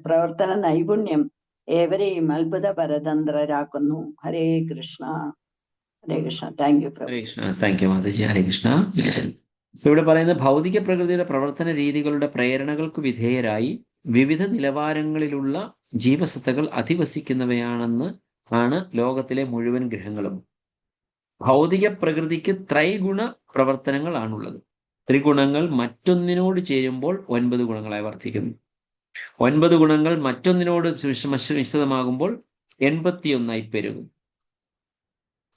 Speaker 3: പ്രവർത്തന നൈപുണ്യം ഏവരെയും അത്ഭുത പരതന്ത്രരാക്കുന്നു. Hare Krishna. Hare Krishna. Thank you.
Speaker 1: Hare Krishna. Thank you Mataji. Hare Krishna. ഇവിടെ പറയുന്നത് ഭൗതിക പ്രകൃതിയുടെ പ്രവർത്തന രീതികളുടെ പ്രേരണകൾക്ക് വിധേയരായി വിവിധ നിലവാരങ്ങളിലുള്ള ജീവസത്തകൾ അധിവസിക്കുന്നവയാണെന്ന് ആണ് ലോകത്തിലെ മുഴുവൻ ഗ്രഹങ്ങളും. ഭൗതിക പ്രകൃതിക്ക് ത്രൈഗുണ പ്രവർത്തനങ്ങളാണുള്ളത്. ത്രിഗുണങ്ങൾ മറ്റൊന്നിനോട് ചേരുമ്പോൾ 9 ഗുണങ്ങളായി വർദ്ധിക്കുന്നു. 9 ഗുണങ്ങൾ മറ്റൊന്നിനോട് മിശ്രിതമാകുമ്പോൾ 81 പെരുകും.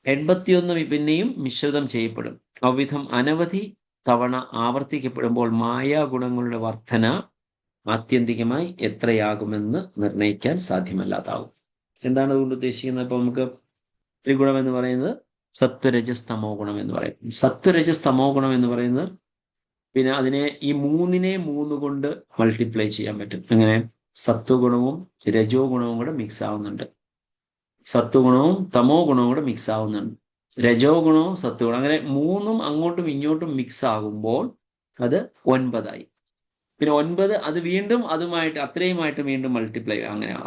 Speaker 1: 81 പിന്നെയും മിശ്രിതം ചെയ്യപ്പെടും. അവിധം അനവധി തവണ ആവർത്തിക്കപ്പെടുമ്പോൾ മായാഗുണങ്ങളുടെ വർധന ആത്യന്തികമായി എത്രയാകുമെന്ന് നിർണയിക്കാൻ സാധ്യമല്ലാതാവും. എന്താണ് അതുകൊണ്ട് ഉദ്ദേശിക്കുന്നത്? അപ്പൊ നമുക്ക് ത്രിഗുണം എന്ന് പറയുന്നത് സത്വരജസ് തമോ ഗുണം എന്ന് പറയും. സത്വരജസ് തമോ ഗുണം എന്ന് പറയുന്നത് പിന്നെ അതിനെ ഈ 3നെ 3 കൊണ്ട് മൾട്ടിപ്ലൈ ചെയ്യാൻ പറ്റും. അങ്ങനെ സത്വഗുണവും രജോ ഗുണവും കൂടെ മിക്സ് ആവുന്നുണ്ട്. സത്വഗുണവും തമോ ഗുണവും കൂടെ മിക്സ് ആവുന്നുണ്ട്. രജോ ഗുണവും സത്വഗുണം, അങ്ങനെ 3ഉം അങ്ങോട്ടും ഇങ്ങോട്ടും മിക്സ് ആകുമ്പോൾ അത് 9 പിന്നെ 9 അത് വീണ്ടും അതുമായിട്ട് അത്രയുമായിട്ട് വീണ്ടും മൾട്ടിപ്ലൈ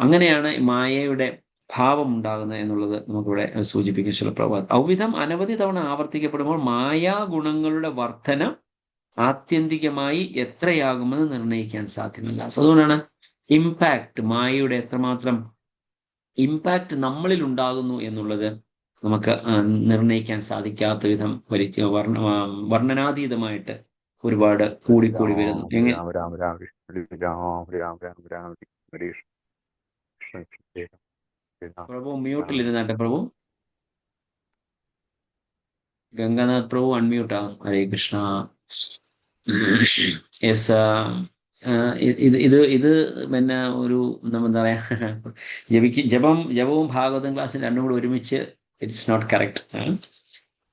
Speaker 1: അങ്ങനെയാണ് മായയുടെ ഭാവം ഉണ്ടാകുന്നത് എന്നുള്ളത് നമുക്കിവിടെ സൂചിപ്പിക്കുന്ന ചില പ്രഭാവം. ഔവിധം അനവധി തവണ ആവർത്തിക്കപ്പെടുമ്പോൾ മായാ ഗുണങ്ങളുടെ വർധന ആത്യന്തികമായി എത്രയാകുമെന്ന് നിർണ്ണയിക്കാൻ സാധ്യമല്ല. അതുകൊണ്ടാണ് ഇമ്പാക്ട്, മായയുടെ എത്രമാത്രം ഇമ്പാക്ട് നമ്മളിൽ ഉണ്ടാകുന്നു എന്നുള്ളത് നമുക്ക് നിർണ്ണയിക്കാൻ സാധിക്കാത്ത വിധം വർണ്ണനാതീതമായിട്ട് ഒരുപാട് കൂടിക്കൂടി വരുന്നു. പ്രഭു മ്യൂട്ടിലിരുന്നാട്ടെ. പ്രഭു ഗംഗാനാഥ് പ്രഭു അൺമ്യൂട്ടാകും. ഹരേ കൃഷ്ണ. യെസ്, ഇത് പിന്നെ ഒരു എന്താ പറയാ, ജപവും ഭാഗവതം ക്ലാസ്സും രണ്ടും കൂടെ ഒരുമിച്ച് ഇറ്റ്സ് നോട്ട് കറക്റ്റ്.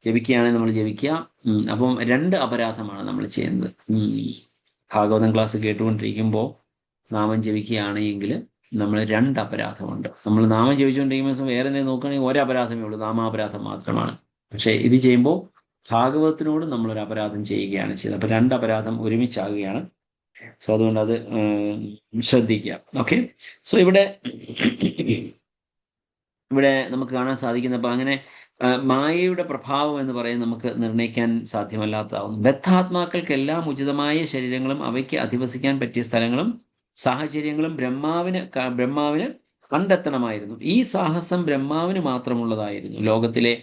Speaker 1: ജപിക്കുകയാണെങ്കിൽ നമ്മൾ ജപിക്കുക. അപ്പം 2 അപരാധമാണ് നമ്മൾ ചെയ്യുന്നത്. ഭാഗവതം ക്ലാസ് കേട്ടുകൊണ്ടിരിക്കുമ്പോൾ നാമം ജപിക്കുകയാണെങ്കിൽ നമ്മൾ 2 അപരാധമുണ്ട്. നമ്മൾ നാമം ജപിച്ചുകൊണ്ടിരിക്കുമ്പോൾ വേറെ എന്തെങ്കിലും നോക്കുകയാണെങ്കിൽ 1 അപരാധമേ ഉള്ളൂ, നാമാപരാധം മാത്രമാണ്. പക്ഷേ ഇത് ചെയ്യുമ്പോൾ ഭാഗവതത്തിനോട് നമ്മളൊരു അപരാധം ചെയ്യുകയാണ് ചെയ്തത്. അപ്പം 2 അപരാധം ഒരുമിച്ചാകുകയാണ്. സോ അതുകൊണ്ട് അത് ശ്രദ്ധിക്കുക. ഓക്കെ. സോ ഇവിടെ നമുക്ക് കാണാൻ സാധിക്കുന്ന, അപ്പം അങ്ങനെ മായയുടെ പ്രഭാവം എന്ന് പറയുന്നത് നമുക്ക് നിർണ്ണയിക്കാൻ സാധ്യമല്ലാത്തതാവുന്നു. ബദ്ധാത്മാക്കൾക്കെല്ലാം ഉചിതമായ ശരീരങ്ങളും അവയ്ക്ക് അധിവസിക്കാൻ പറ്റിയ സ്ഥലങ്ങളും സാഹചര്യങ്ങളും ബ്രഹ്മാവിന് കണ്ടെത്തണമായിരുന്നു. ഈ സാഹസം ബ്രഹ്മാവിന് മാത്രമുള്ളതായിരുന്നു. ലോകത്തിലെ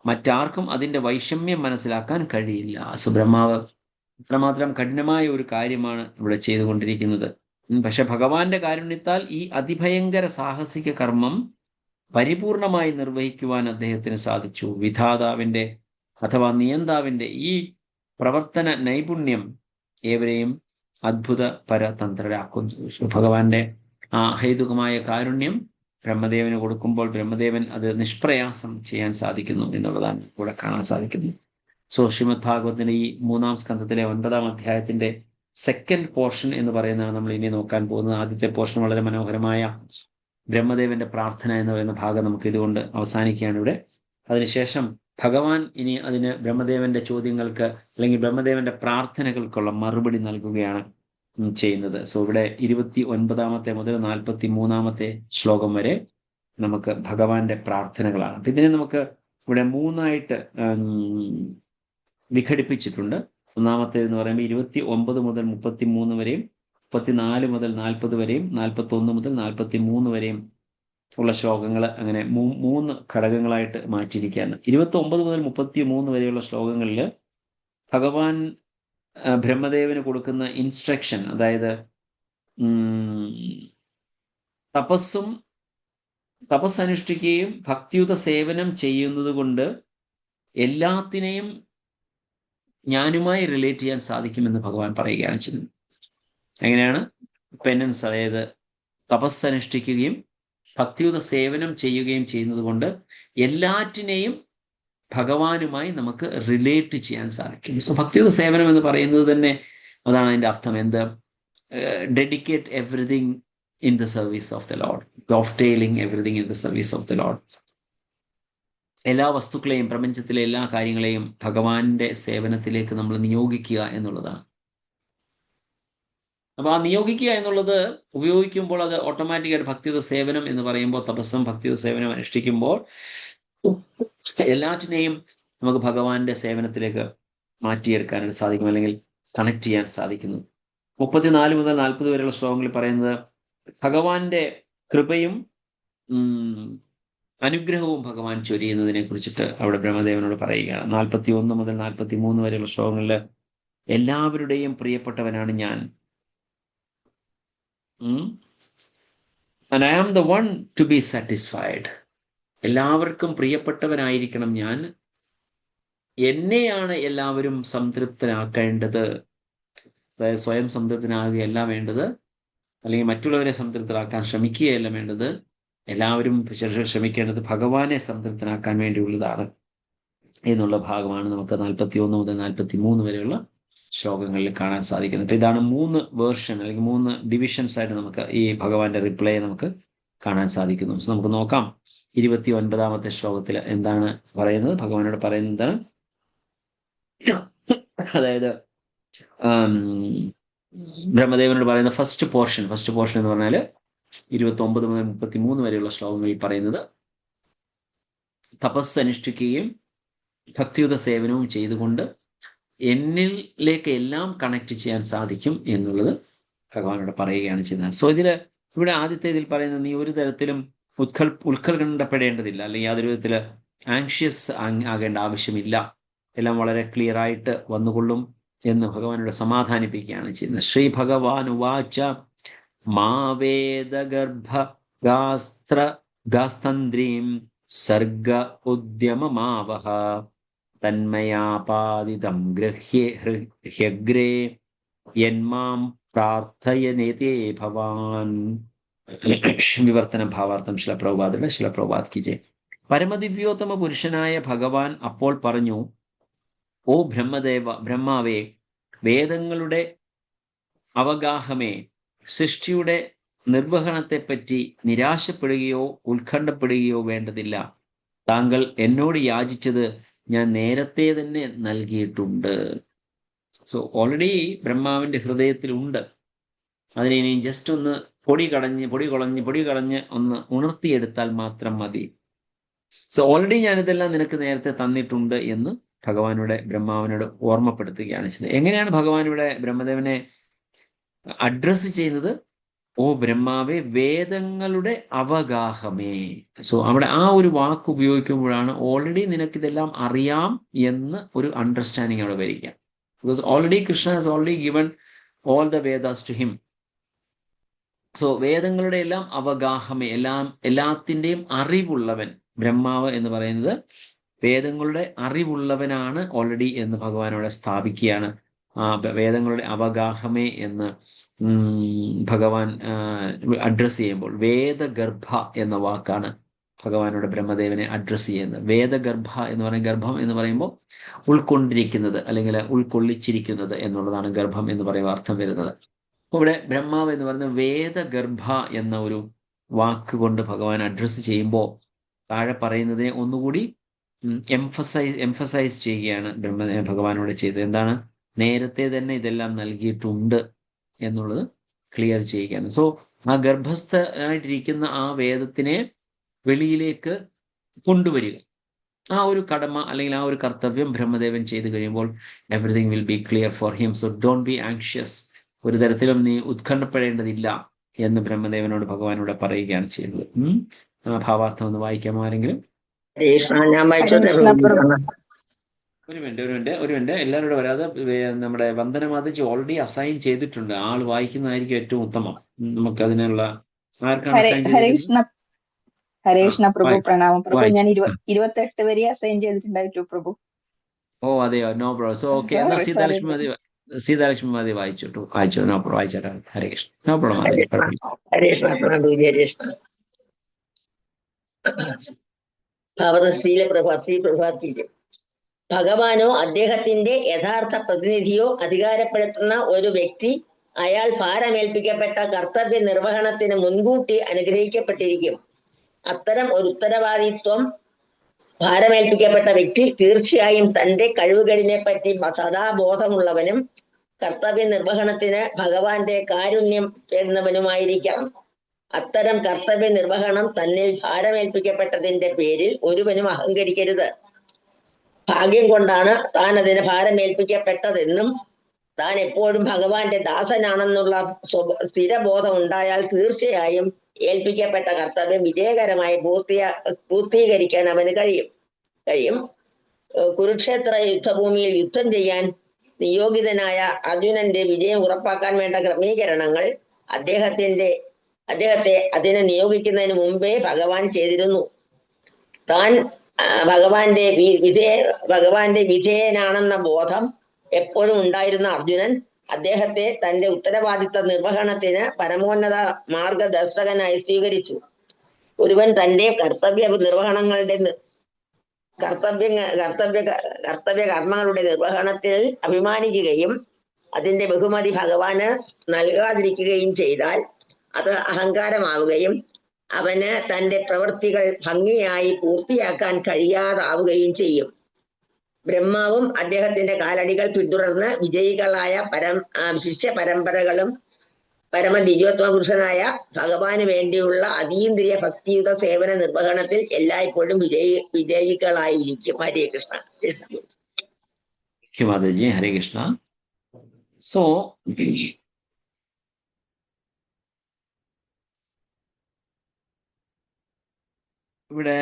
Speaker 1: മറ്റാർക്കും അതിൻ്റെ വൈഷമ്യം മനസ്സിലാക്കാൻ കഴിയില്ല. സോ ബ്രഹ്മാവ് അത്രമാത്രം കഠിനമായ ഒരു കാര്യമാണ് ഇവിടെ ചെയ്തുകൊണ്ടിരിക്കുന്നത്. പക്ഷെ ഭഗവാന്റെ കാരുണ്യത്താൽ ഈ അതിഭയങ്കര സാഹസിക കർമ്മം പരിപൂർണമായി നിർവഹിക്കുവാൻ അദ്ദേഹത്തിന് സാധിച്ചു. വിധാതാവിന്റെ അഥവാ നിയന്താവിന്റെ ഈ പ്രവർത്തന നൈപുണ്യം ഏവരെയും അത്ഭുത പരതന്ത്രരാക്കുന്നു. ഭഗവാന്റെ ആ അഹൈതുകമായ കാരുണ്യം ബ്രഹ്മദേവന് കൊടുക്കുമ്പോൾ ബ്രഹ്മദേവൻ അത് നിഷ്പ്രയാസം ചെയ്യാൻ സാധിക്കുന്നു എന്നുള്ളതാണ് ഇവിടെ കാണാൻ സാധിക്കുന്നത്. സോ ശ്രീമദ് ഭാഗവതത്തിന്റെ ഈ 3-ാം സ്കന്ധത്തിലെ 9-ാം അധ്യായത്തിന്റെ സെക്കൻഡ് പോർഷൻ എന്ന് പറയുന്നതാണ് നമ്മൾ ഇനി നോക്കാൻ പോകുന്നത്. ആദ്യത്തെ പോർഷൻ വളരെ മനോഹരമായ ബ്രഹ്മദേവന്റെ പ്രാർത്ഥന എന്ന് പറയുന്ന ഭാഗം നമുക്ക് ഇതുകൊണ്ട് അവസാനിക്കുകയാണ് ഇവിടെ. അതിനുശേഷം ഭഗവാൻ ഇനി അതിന് ബ്രഹ്മദേവന്റെ ചോദ്യങ്ങൾക്ക് അല്ലെങ്കിൽ ബ്രഹ്മദേവന്റെ പ്രാർത്ഥനകൾക്കുള്ള മറുപടി നൽകുകയാണ് ചെയ്യുന്നത്. സോ ഇവിടെ 29-ാമത്തെ മുതൽ 43-ാമത്തെ ശ്ലോകം വരെ നമുക്ക് ഭഗവാന്റെ പ്രാർത്ഥനകളാണ്. അപ്പം ഇതിനെ നമുക്ക് ഇവിടെ 3ആയിട്ട് വിഘടിപ്പിച്ചിട്ടുണ്ട്. ഒന്നാമത്തേതെന്ന് പറയുമ്പോൾ 29 മുതൽ 33 വരെയും 34 മുതൽ 40 വരെയും 41 മുതൽ 43 വരെയും ഉള്ള ശ്ലോകങ്ങൾ അങ്ങനെ 3 ഘടകങ്ങളായിട്ട് മാറ്റിയിരിക്കുകയാണ്. 29 മുതൽ 33 വരെയുള്ള ശ്ലോകങ്ങളിൽ ഭഗവാൻ ബ്രഹ്മദേവന് കൊടുക്കുന്ന ഇൻസ്ട്രക്ഷൻ, അതായത് തപസ്സനുഷ്ഠിക്കുകയും ഭക്തിയുത സേവനം ചെയ്യുന്നത് കൊണ്ട് എല്ലാത്തിനെയും ഞാനുമായി റിലേറ്റ് ചെയ്യാൻ സാധിക്കുമെന്ന് ഭഗവാൻ പറയുകയാണ് ചെയ്യുന്നത്. എങ്ങനെയാണ്? പെനൻസ്, അതായത് തപസ്സനുഷ്ഠിക്കുകയും ഭക്തിയുത സേവനം ചെയ്യുകയും ചെയ്യുന്നത് കൊണ്ട് എല്ലാറ്റിനെയും ഭഗവാനുമായി നമുക്ക് റിലേറ്റ് ചെയ്യാൻ സാധിക്കും. സോ ഭക്തിയുത സേവനം എന്ന് പറയുന്നത് തന്നെ അതാണ് അതിൻ്റെ അർത്ഥം. എന്ത്? Dedicate everything in the service of the lord, dovetailing everything in the service of the lord. എല്ലാ വസ്തുക്കളെയും, പ്രപഞ്ചത്തിലെ എല്ലാ കാര്യങ്ങളെയും ഭഗവാന്റെ സേവനത്തിലേക്ക് നമ്മൾ നിയോഗിക്കുക എന്നുള്ളതാണ്. അപ്പൊ ആ നിയോഗിക്കുക എന്നുള്ളത് ഉപയോഗിക്കുമ്പോൾ അത് ഓട്ടോമാറ്റിക്കായിട്ട് ഭക്തിയുത സേവനം എന്ന് പറയുമ്പോൾ, തപസ്സം ഭക്തിയുത സേവനം അനുഷ്ഠിക്കുമ്പോൾ എല്ലാറ്റിനെയും നമുക്ക് ഭഗവാന്റെ സേവനത്തിലേക്ക് മാറ്റിയെടുക്കാനായിട്ട് സാധിക്കും, അല്ലെങ്കിൽ കണക്ട് ചെയ്യാൻ സാധിക്കുന്നു. 34 മുതൽ 40 വരെയുള്ള ശ്ലോകങ്ങളിൽ പറയുന്നത് ഭഗവാന്റെ കൃപയും അനുഗ്രഹവും ഭഗവാൻ ചൊരിയുന്നതിനെ കുറിച്ചിട്ട് അവിടെ ബ്രഹ്മദേവനോട് പറയുകയാണ്. 41 മുതൽ 43 വരെയുള്ള ശ്ലോകങ്ങളിൽ എല്ലാവരുടെയും പ്രിയപ്പെട്ടവനാണ് ഞാൻ. And I am the one to be satisfied. എല്ലാവർക്കും പ്രിയപ്പെട്ടവനായിരിക്കണം ഞാൻ. എന്നെയാണ് എല്ലാവരും സംതൃപ്തനാക്കേണ്ടത്. അതായത് സ്വയം സംതൃപ്തനാകുകയല്ല വേണ്ടത്, അല്ലെങ്കിൽ മറ്റുള്ളവരെ സംതൃപ്തരാക്കാൻ ശ്രമിക്കുകയല്ല വേണ്ടത്. എല്ലാവരും ശ്രമിക്കേണ്ടത് ഭഗവാനെ സംതൃപ്തനാക്കാൻ വേണ്ടിയുള്ളതാണ് എന്നുള്ള ഭാഗമാണ് നമുക്ക് 41 മുതൽ 43 വരെയുള്ള ശ്ലോകങ്ങളിൽ കാണാൻ സാധിക്കുന്നത്. അപ്പൊ ഇതാണ് 3 വേർഷൻ അല്ലെങ്കിൽ 3 ഡിവിഷൻസ് ആയിട്ട് നമുക്ക് ഈ ഭഗവാന്റെ റിപ്ലൈ നമുക്ക് കാണാൻ സാധിക്കുന്നു. സോ നമുക്ക് നോക്കാം 29ാമത്തെ ശ്ലോകത്തിൽ എന്താണ് പറയുന്നത്. ഭഗവാനോട് പറയുന്നത് എന്താണ്? അതായത് ബ്രഹ്മദേവനോട് പറയുന്ന ഫസ്റ്റ് പോർഷൻ എന്ന് പറഞ്ഞാൽ 29 മുതൽ 33 വരെയുള്ള ശ്ലോകങ്ങളിൽ പറയുന്നത് തപസ് അനുഷ്ഠിക്കുകയും ഭക്തിയുത സേവനവും ചെയ്തുകൊണ്ട് എന്നിലേക്ക് എല്ലാം കണക്ട് ചെയ്യാൻ സാധിക്കും എന്നുള്ളത് ഭഗവാനോട് പറയുകയാണ് ചെയ്യുന്നത്. സോ ഇവിടെ ആദ്യത്തെ ഇതിൽ പറയുന്നത്, നീ ഒരു തരത്തിലും ഉത്കണ്ഠപ്പെടേണ്ടതില്ല, അല്ലെങ്കിൽ യാതൊരു വിധത്തിൽ ആങ്ഷ്യസ് ആകേണ്ട ആവശ്യമില്ല, എല്ലാം വളരെ ക്ലിയർ ആയിട്ട് വന്നുകൊള്ളും എന്ന് ഭഗവാനോട് സമാധാനിപ്പിക്കുകയാണ് ചെയ്യുന്നത്. ശ്രീ ഭഗവാൻ ഉവാച മാ വേദഗർഭ ഗാസ്തന്ത്രീം സർഗ ഉദ്യമമാവഹ തന്മയാപാദിതം ഹ്യഗ്രേ യന്മാം പ്രാർത്ഥയനേതേ ഭവാൻ. വിവർത്തന ഭാവാർത്ഥം ശിലപ്രഭുപാദ് കി ജയ്. പരമദിവ്യോത്തമ പുരുഷനായ ഭഗവാൻ അപ്പോൾ പറഞ്ഞു, ഓ ബ്രഹ്മാവേ, വേദങ്ങളുടെ അവഗാഹമേ, സൃഷ്ടിയുടെ നിർവഹണത്തെപ്പറ്റി നിരാശപ്പെടുകയോ ഉത്കണ്ഠപ്പെടുകയോ വേണ്ടതില്ല. താങ്കൾ എന്നോട് യാചിച്ചത് ഞാൻ നേരത്തെ തന്നെ നൽകിയിട്ടുണ്ട്. സോ ഓൾറെഡി ബ്രഹ്മാവിന്റെ ഹൃദയത്തിലുണ്ട്. അതിനെ ഇനി ജസ്റ്റ് ഒന്ന് പൊടി കളഞ്ഞ് ഒന്ന് ഉണർത്തിയെടുത്താൽ മാത്രം മതി. സോ ഓൾറെഡി ഞാനിതെല്ലാം നിനക്ക് നേരത്തെ തന്നിട്ടുണ്ട് എന്ന് ബ്രഹ്മാവിനോട് ഓർമ്മപ്പെടുത്തുകയാണ് ചെയ്തത്. എങ്ങനെയാണ് ഭഗവാൻ ഇവിടെ ബ്രഹ്മദേവനെ അഡ്രസ് ചെയ്യുന്നത്? ഓ ബ്രഹ്മാവേ, വേദങ്ങളുടെ അവഗാഹമേ. സോ അവിടെ ആ ഒരു വാക്ക് ഉപയോഗിക്കുമ്പോഴാണ് ഓൾറെഡി നിനക്കിതെല്ലാം അറിയാം എന്ന് ഒരു അണ്ടർസ്റ്റാൻഡിങ് അവിടെ വരിക. Because already Krishna has already given all the Vedas to him. So വേദങ്ങളുടെ എല്ലാം അവഗാഹമേ, എല്ലാത്തിൻ്റെയും അറിവുള്ളവൻ ബ്രഹ്മാവ് എന്ന് പറയുന്നത് വേദങ്ങളുടെ അറിവുള്ളവനാണ് ഓൾറെഡി എന്ന് ഭഗവാനോടെ സ്ഥാപിക്കുകയാണ്. വേദങ്ങളുടെ അവഗാഹമേ എന്ന് ഭഗവാൻ അഡ്രസ് ചെയ്യുമ്പോൾ വേദഗർഭ എന്ന വാക്കാണ് ഭഗവാനോട് ബ്രഹ്മദേവനെ അഡ്രസ് ചെയ്യുന്നത്. വേദഗർഭ എന്ന് പറയുന്ന ഗർഭം എന്ന് പറയുമ്പോൾ ഉൾക്കൊണ്ടിരിക്കുന്നത് അല്ലെങ്കിൽ ഉൾക്കൊള്ളിച്ചിരിക്കുന്നത് എന്നുള്ളതാണ് ഗർഭം എന്ന് പറയുമ്പോൾ അർത്ഥം വരുന്നത്. അപ്പോൾ ഇവിടെ ബ്രഹ്മാവ് എന്ന് പറയുന്നത് വേദഗർഭ എന്ന ഒരു വാക്ക് കൊണ്ട് ഭഗവാൻ അഡ്രസ് ചെയ്യുമ്പോൾ താഴെ പറയുന്നതിനെ ഒന്നുകൂടി എംഫസൈസ് ചെയ്യുകയാണ് ഭഗവാനോട് ചെയ്തത്. എന്താണ്? നേരത്തെ തന്നെ ഇതെല്ലാം നൽകിയിട്ടുണ്ട് എന്നുള്ളത് ക്ലിയർ ചെയ്യുകയാണ്. സോ ആ ഗർഭസ്ഥനായിട്ടിരിക്കുന്ന ആ വേദത്തിനെ വെളിയിലേക്ക് കൊണ്ടുവരിക, ആ ഒരു കടമ അല്ലെങ്കിൽ ആ ഒരു കർത്തവ്യം ബ്രഹ്മദേവൻ ചെയ്തു കഴിയുമ്പോൾ everything will be clear for him. So don't be anxious, ഒരു തരത്തിലും നീ ഉത്കണ്ഠപ്പെടേണ്ടതില്ല എന്ന് ബ്രഹ്മദേവനോട് ഭഗവാനോട് പറയുകയാണ് ചെയ്യുന്നത്. ഭാവാർത്ഥം ഒന്ന് വായിക്കാമോ ആരെങ്കിലും? ഒരു മിനിറ്റ് എല്ലാവരോടും വരാതെ നമ്മുടെ വന്ദന മാതജി ഓൾറെഡി അസൈൻ ചെയ്തിട്ടുണ്ട്. ആൾ വായിക്കുന്നതായിരിക്കും ഏറ്റവും ഉത്തമം. നമുക്ക് അതിനുള്ള ആർക്കാണ് അസൈൻ ചെയ്തിരിക്കുന്നത്?
Speaker 4: ഹരേഷ്ണ പ്രഭു, പ്രണാമം പ്രഭു. ഞാൻ 28 വരെ അസൈൻ ചെയ്തിട്ടുണ്ടായിട്ടു പ്രഭു.
Speaker 1: ഓ അതെയോ, നോ പ്രോബ്ലം. സോ ഓക്കെ, എന്നാ സീതാലക്ഷ്മി സീതാലക്ഷ്മി മാതി വായിച്ചു നോ പ്രോബ്ലം, വായിച്ചേരാം. ഹരേ കൃഷ്ണ. നോ പ്രോബ്ലം മാതി.
Speaker 5: ഹരേഷ്ണ പ്രഭുജി, ഹരേഷ്ണ. ഭവതശീല പ്രഭാതീരം. ഭഗവാനോ അദ്ദേഹത്തിന്റെ യഥാർത്ഥ പ്രതിനിധിയോ അധികാരപ്പെടുത്തുന്ന ഒരു വ്യക്തി അയാൾ ഭാരമേൽപ്പിക്കപ്പെട്ട കർത്തവ്യ നിർവഹണത്തിന് മുൻകൂട്ടി അനുഗ്രഹിക്കപ്പെട്ടിരിക്കും. അത്തരം ഒരു ഉത്തരവാദിത്വം ഭാരമേൽപ്പിക്കപ്പെട്ട വ്യക്തി തീർച്ചയായും തന്റെ കഴിവുകളിനെ പറ്റി സദാ ബോധമുള്ളവനും കർത്തവ്യ നിർവഹണത്തിന് ഭഗവാന്റെ കാരുണ്യം തേടുന്നവനുമായിരിക്കണം. അത്തരം കർത്തവ്യ നിർവഹണം തന്നിൽ ഭാരമേൽപ്പിക്കപ്പെട്ടതിന്റെ പേരിൽ ഒരുവനും അഹങ്കരിക്കരുത്. ഭാഗ്യം കൊണ്ടാണ് താൻ അതിന് ഭാരമേൽപ്പിക്കപ്പെട്ടതെന്നും താൻ എപ്പോഴും ഭഗവാന്റെ ദാസനാണെന്നുള്ള സ്ഥിരബോധം ഉണ്ടായാൽ തീർച്ചയായും ഏൽപ്പിക്കപ്പെട്ട കർത്തവ്യം വിജയകരമായി പൂർത്തീകരിക്കാൻ അവന് കഴിയും. കുരുക്ഷേത്ര യുദ്ധഭൂമിയിൽ യുദ്ധം ചെയ്യാൻ നിയോഗിതനായ അർജുനന്റെ വിജയം ഉറപ്പാക്കാൻ വേണ്ട ക്രമീകരണങ്ങൾ അദ്ദേഹത്തെ അതിനെ നിയോഗിക്കുന്നതിന് മുമ്പേ ഭഗവാൻ ചെയ്തിരുന്നു. താൻ ഭഗവാന്റെ വിധേയനാണെന്ന ബോധം എപ്പോഴും ഉണ്ടായിരുന്ന അർജുനൻ അദ്ദേഹത്തെ തന്റെ ഉത്തരവാദിത്ത നിർവഹണത്തിന് പരമോന്നത മാർഗദർശകനായി സ്വീകരിച്ചു. ഒരുവൻ തന്റെ കർത്തവ്യ കർമ്മങ്ങളുടെ നിർവഹണത്തിൽ അഭിമാനിക്കുകയും അതിന്റെ ബഹുമതി ഭഗവാന് നൽകാതിരിക്കുകയും ചെയ്താൽ അത് അഹങ്കാരമാവുകയും അവന് തന്റെ പ്രവൃത്തികൾ ഭംഗിയായി പൂർത്തിയാക്കാൻ കഴിയാതാവുകയും ചെയ്യും. ബ്രഹ്മാവും അദ്ദേഹത്തിന്റെ കാലടികൾ പിന്തുടർന്ന് വിജയികളായ ശിഷ്യ പരമ്പരകളും പരമദിവ്യോത്തമ പുരുഷനായ ഭഗവാന് വേണ്ടിയുള്ള അതീന്ദ്രിയ ഭക്തിയുത സേവന നിർവഹണത്തിൽ എല്ലായ്പ്പോഴും വിജയികളായിരിക്കും. ഹരേ കൃഷ്ണ.
Speaker 1: മാതാജി, ഹരേ കൃഷ്ണ. സോ ഇവിടെ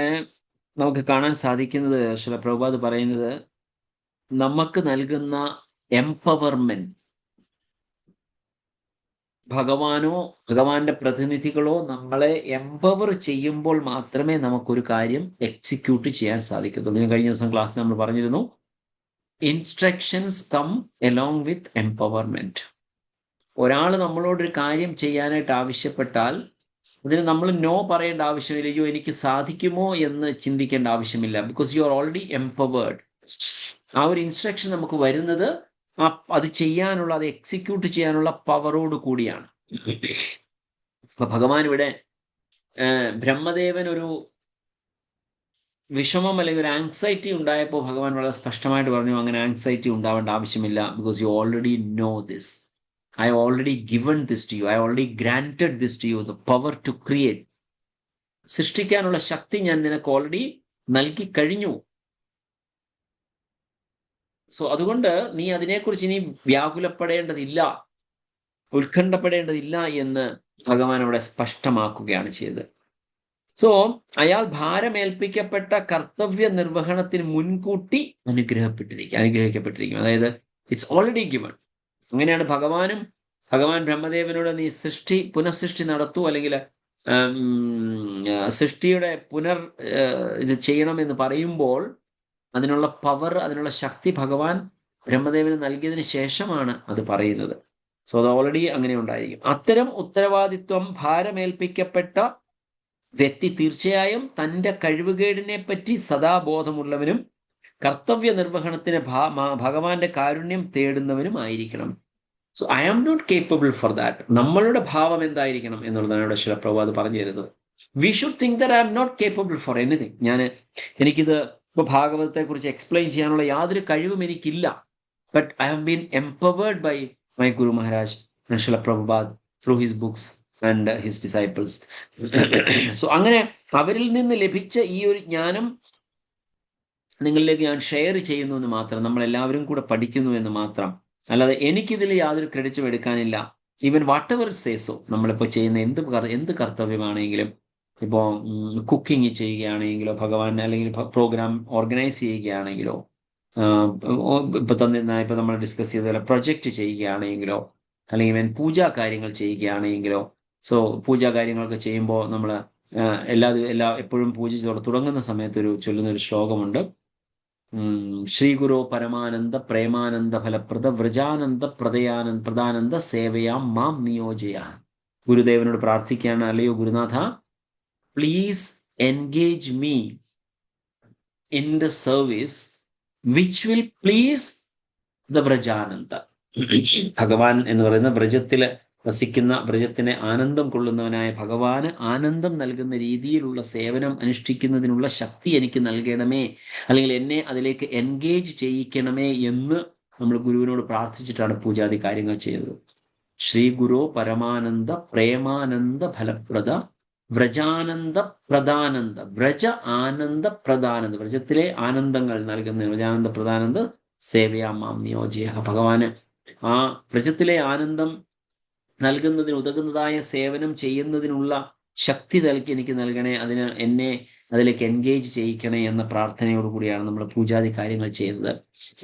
Speaker 1: നമുക്ക് കാണാൻ സാധിക്കുന്നത്, ശ്രീല പ്രഭുപാദ് പറയുന്നത്, നമുക്ക് നൽകുന്ന എംപവർമെന്റ് ഭഗവാനോ ഭഗവാന്റെ പ്രതിനിധികളോ നമ്മളെ എംപവർ ചെയ്യുമ്പോൾ മാത്രമേ നമുക്കൊരു കാര്യം എക്സിക്യൂട്ട് ചെയ്യാൻ സാധിക്കത്തുള്ളൂ. ഞാൻ കഴിഞ്ഞ ദിവസം ക്ലാസ്സിൽ നമ്മൾ പറഞ്ഞിരുന്നു, instructions come along with empowerment. ഒരാൾ നമ്മളോടൊരു കാര്യം ചെയ്യാനായിട്ട് ആവശ്യപ്പെട്ടാൽ അതിന് നമ്മൾ നോ പറയേണ്ട ആവശ്യമില്ല. അയ്യോ എനിക്ക് സാധിക്കുമോ എന്ന് ചിന്തിക്കേണ്ട ആവശ്യമില്ല. Because you are already empowered. ആ ഒരു ഇൻസ്ട്രക്ഷൻ നമുക്ക് വരുന്നത് അത് ചെയ്യാനുള്ള, അത് എക്സിക്യൂട്ട് ചെയ്യാനുള്ള പവറോട് കൂടിയാണ്. അപ്പൊ ഭഗവാൻ ഇവിടെ ബ്രഹ്മദേവൻ ഒരു വിഷമം അല്ലെങ്കിൽ ഒരു ആങ്സൈറ്റി ഉണ്ടായപ്പോൾ ഭഗവാൻ വളരെ സ്പഷ്ടമായിട്ട് പറഞ്ഞു, അങ്ങനെ ആങ്സൈറ്റി ഉണ്ടാവേണ്ട ആവശ്യമില്ല. Because you already know this. I already given this to you. I already granted this to you, the power to create. സൃഷ്ടിക്കാനുള്ള ശക്തി ഞാൻ നിനക്ക് ഓൾറെഡി നൽകി കഴിഞ്ഞു. സോ അതുകൊണ്ട് നീ അതിനെക്കുറിച്ച് ഇനി വ്യാകുലപ്പെടേണ്ടതില്ല, ഉത്കണ്ഠപ്പെടേണ്ടതില്ല എന്ന് ഭഗവാൻ അവിടെ സ്പഷ്ടമാക്കുകയാണ് ചെയ്തത്. സോ അയാൾ ഭാരമേൽപ്പിക്കപ്പെട്ട കർത്തവ്യ നിർവഹണത്തിന് മുൻകൂട്ടി അനുഗ്രഹിക്കപ്പെട്ടിരിക്കും. അതായത് ഇറ്റ്സ് ഓൾറെഡി ഗിവൺ. അങ്ങനെയാണ് ഭഗവാൻ ബ്രഹ്മദേവനോട് നീ പുനഃസൃഷ്ടി നടത്തൂ, അല്ലെങ്കിൽ സൃഷ്ടിയുടെ ഇത് ചെയ്യണമെന്ന് പറയുമ്പോൾ അതിനുള്ള പവർ, അതിനുള്ള ശക്തി ഭഗവാൻ ബ്രഹ്മദേവന് നൽകിയതിന് ശേഷമാണ് അത് പറയുന്നത്. സോ അത് ഓൾറെഡി അങ്ങനെ ഉണ്ടായിരിക്കും. അത്തരം ഉത്തരവാദിത്വം ഭാരമേൽപ്പിക്കപ്പെട്ട വ്യക്തി തീർച്ചയായും തൻ്റെ കഴിവുകേടിനെ പറ്റി സദാബോധമുള്ളവനും കർത്തവ്യ നിർവഹണത്തിന് ഭഗവാന്റെ കാരുണ്യം തേടുന്നവനും ആയിരിക്കണം. So I am not capable for that. നമ്മളുടെ ഭാവം എന്തായിരിക്കണം എന്നുള്ളതാണ് ഇവിടെ ശ്രീല പ്രഭുപാദ് പറഞ്ഞു തരുന്നത്. We should think that I am not capable for anything. എനിക്കിത് ഇപ്പോൾ ഭാഗവതത്തെ കുറിച്ച് എക്സ്പ്ലെയിൻ ചെയ്യാനുള്ള യാതൊരു കഴിവും എനിക്കില്ല. But I have been empowered by my guru Maharaj Srila Prabhupad through his books and his disciples. So അങ്ങനെ അവരിൽ നിന്ന് ലഭിച്ച ഈ ഒരു ജ്ഞാനം നിങ്ങളിലേക്ക് ഞാൻ ഷെയർ ചെയ്യുന്നു എന്ന് മാത്രം, നമ്മളെല്ലാവരും കൂടെ പഠിക്കുന്നു എന്ന് മാത്രം. അല്ലാതെ എനിക്കിതിൽ യാതൊരു ക്രെഡിറ്റും എടുക്കാനില്ല. ഈവൻ വാട്ട് എവർ സേസോ, നമ്മളിപ്പോൾ ചെയ്യുന്ന എന്ത് കർത്തവ്യമാണെങ്കിലും, ഇപ്പോൾ കുക്കിംഗ് ചെയ്യുകയാണെങ്കിലോ, ഭഗവാൻ അല്ലെങ്കിൽ പ്രോഗ്രാം ഓർഗനൈസ് ചെയ്യുകയാണെങ്കിലോ, ഇപ്പം നമ്മൾ ഡിസ്കസ് ചെയ്ത പ്രൊജക്റ്റ് ചെയ്യുകയാണെങ്കിലോ, അല്ലെങ്കിൽ പൂജാ കാര്യങ്ങൾ ചെയ്യുകയാണെങ്കിലോ. സോ പൂജാ കാര്യങ്ങളൊക്കെ ചെയ്യുമ്പോൾ നമ്മൾ എപ്പോഴും പൂജ തുടങ്ങുന്ന സമയത്ത് ചൊല്ലുന്നൊരു ശ്ലോകമുണ്ട്. ശ്രീ ഗുരോ പരമാനന്ദ പ്രേമാനന്ദ ഫലപ്രദ വ്രജാനന്ദ പ്രദാനന്ദ സേവയാം മാം നിയോജയ. ഗുരുദേവനോട് പ്രാർത്ഥിക്കുകയാണ്, അല്ലയോ ഗുരുനാഥ, please engage me in the service which will please the Vrajananda. ഭഗവാൻ എന്ന് പറയുന്ന വ്രജത്തില് വസിക്കുന്ന, വ്രജത്തിന് ആനന്ദം കൊള്ളുന്നവനായ ഭഗവാന് ആനന്ദം നൽകുന്ന രീതിയിലുള്ള സേവനം അനുഷ്ഠിക്കുന്നതിനുള്ള ശക്തി എനിക്ക് നൽകണമേ, അല്ലെങ്കിൽ എന്നെ അതിലേക്ക് എൻഗേജ് ചെയ്യിക്കണമേ എന്ന് നമ്മൾ ഗുരുവിനോട് പ്രാർത്ഥിച്ചിട്ടാണ് പൂജാതി കാര്യങ്ങൾ ചെയ്തത്. ശ്രീ ഗുരു പരമാനന്ദ പ്രേമാനന്ദ ഫലപ്രദ വ്രജാനന്ദ പ്രദാനന്ദ, വ്രജ ആനന്ദ പ്രദാനന്ദ, വ്രജത്തിലെ ആനന്ദങ്ങൾ നൽകുന്ന വ്രജാനന്ദ പ്രദാനന്ദ സേവയാമാം നിയോജയ. ഭഗവാന് ആ വ്രജത്തിലെ ആനന്ദം നൽകുന്നതിന് ഉതകുന്നതായ സേവനം ചെയ്യുന്നതിനുള്ള ശക്തി എനിക്ക് നൽകണേ, എന്നെ അതിലേക്ക് എൻഗേജ് ചെയ്യിക്കണേ എന്ന പ്രാർത്ഥനയോടുകൂടിയാണ് നമ്മൾ പൂജാതി കാര്യങ്ങൾ ചെയ്തത്.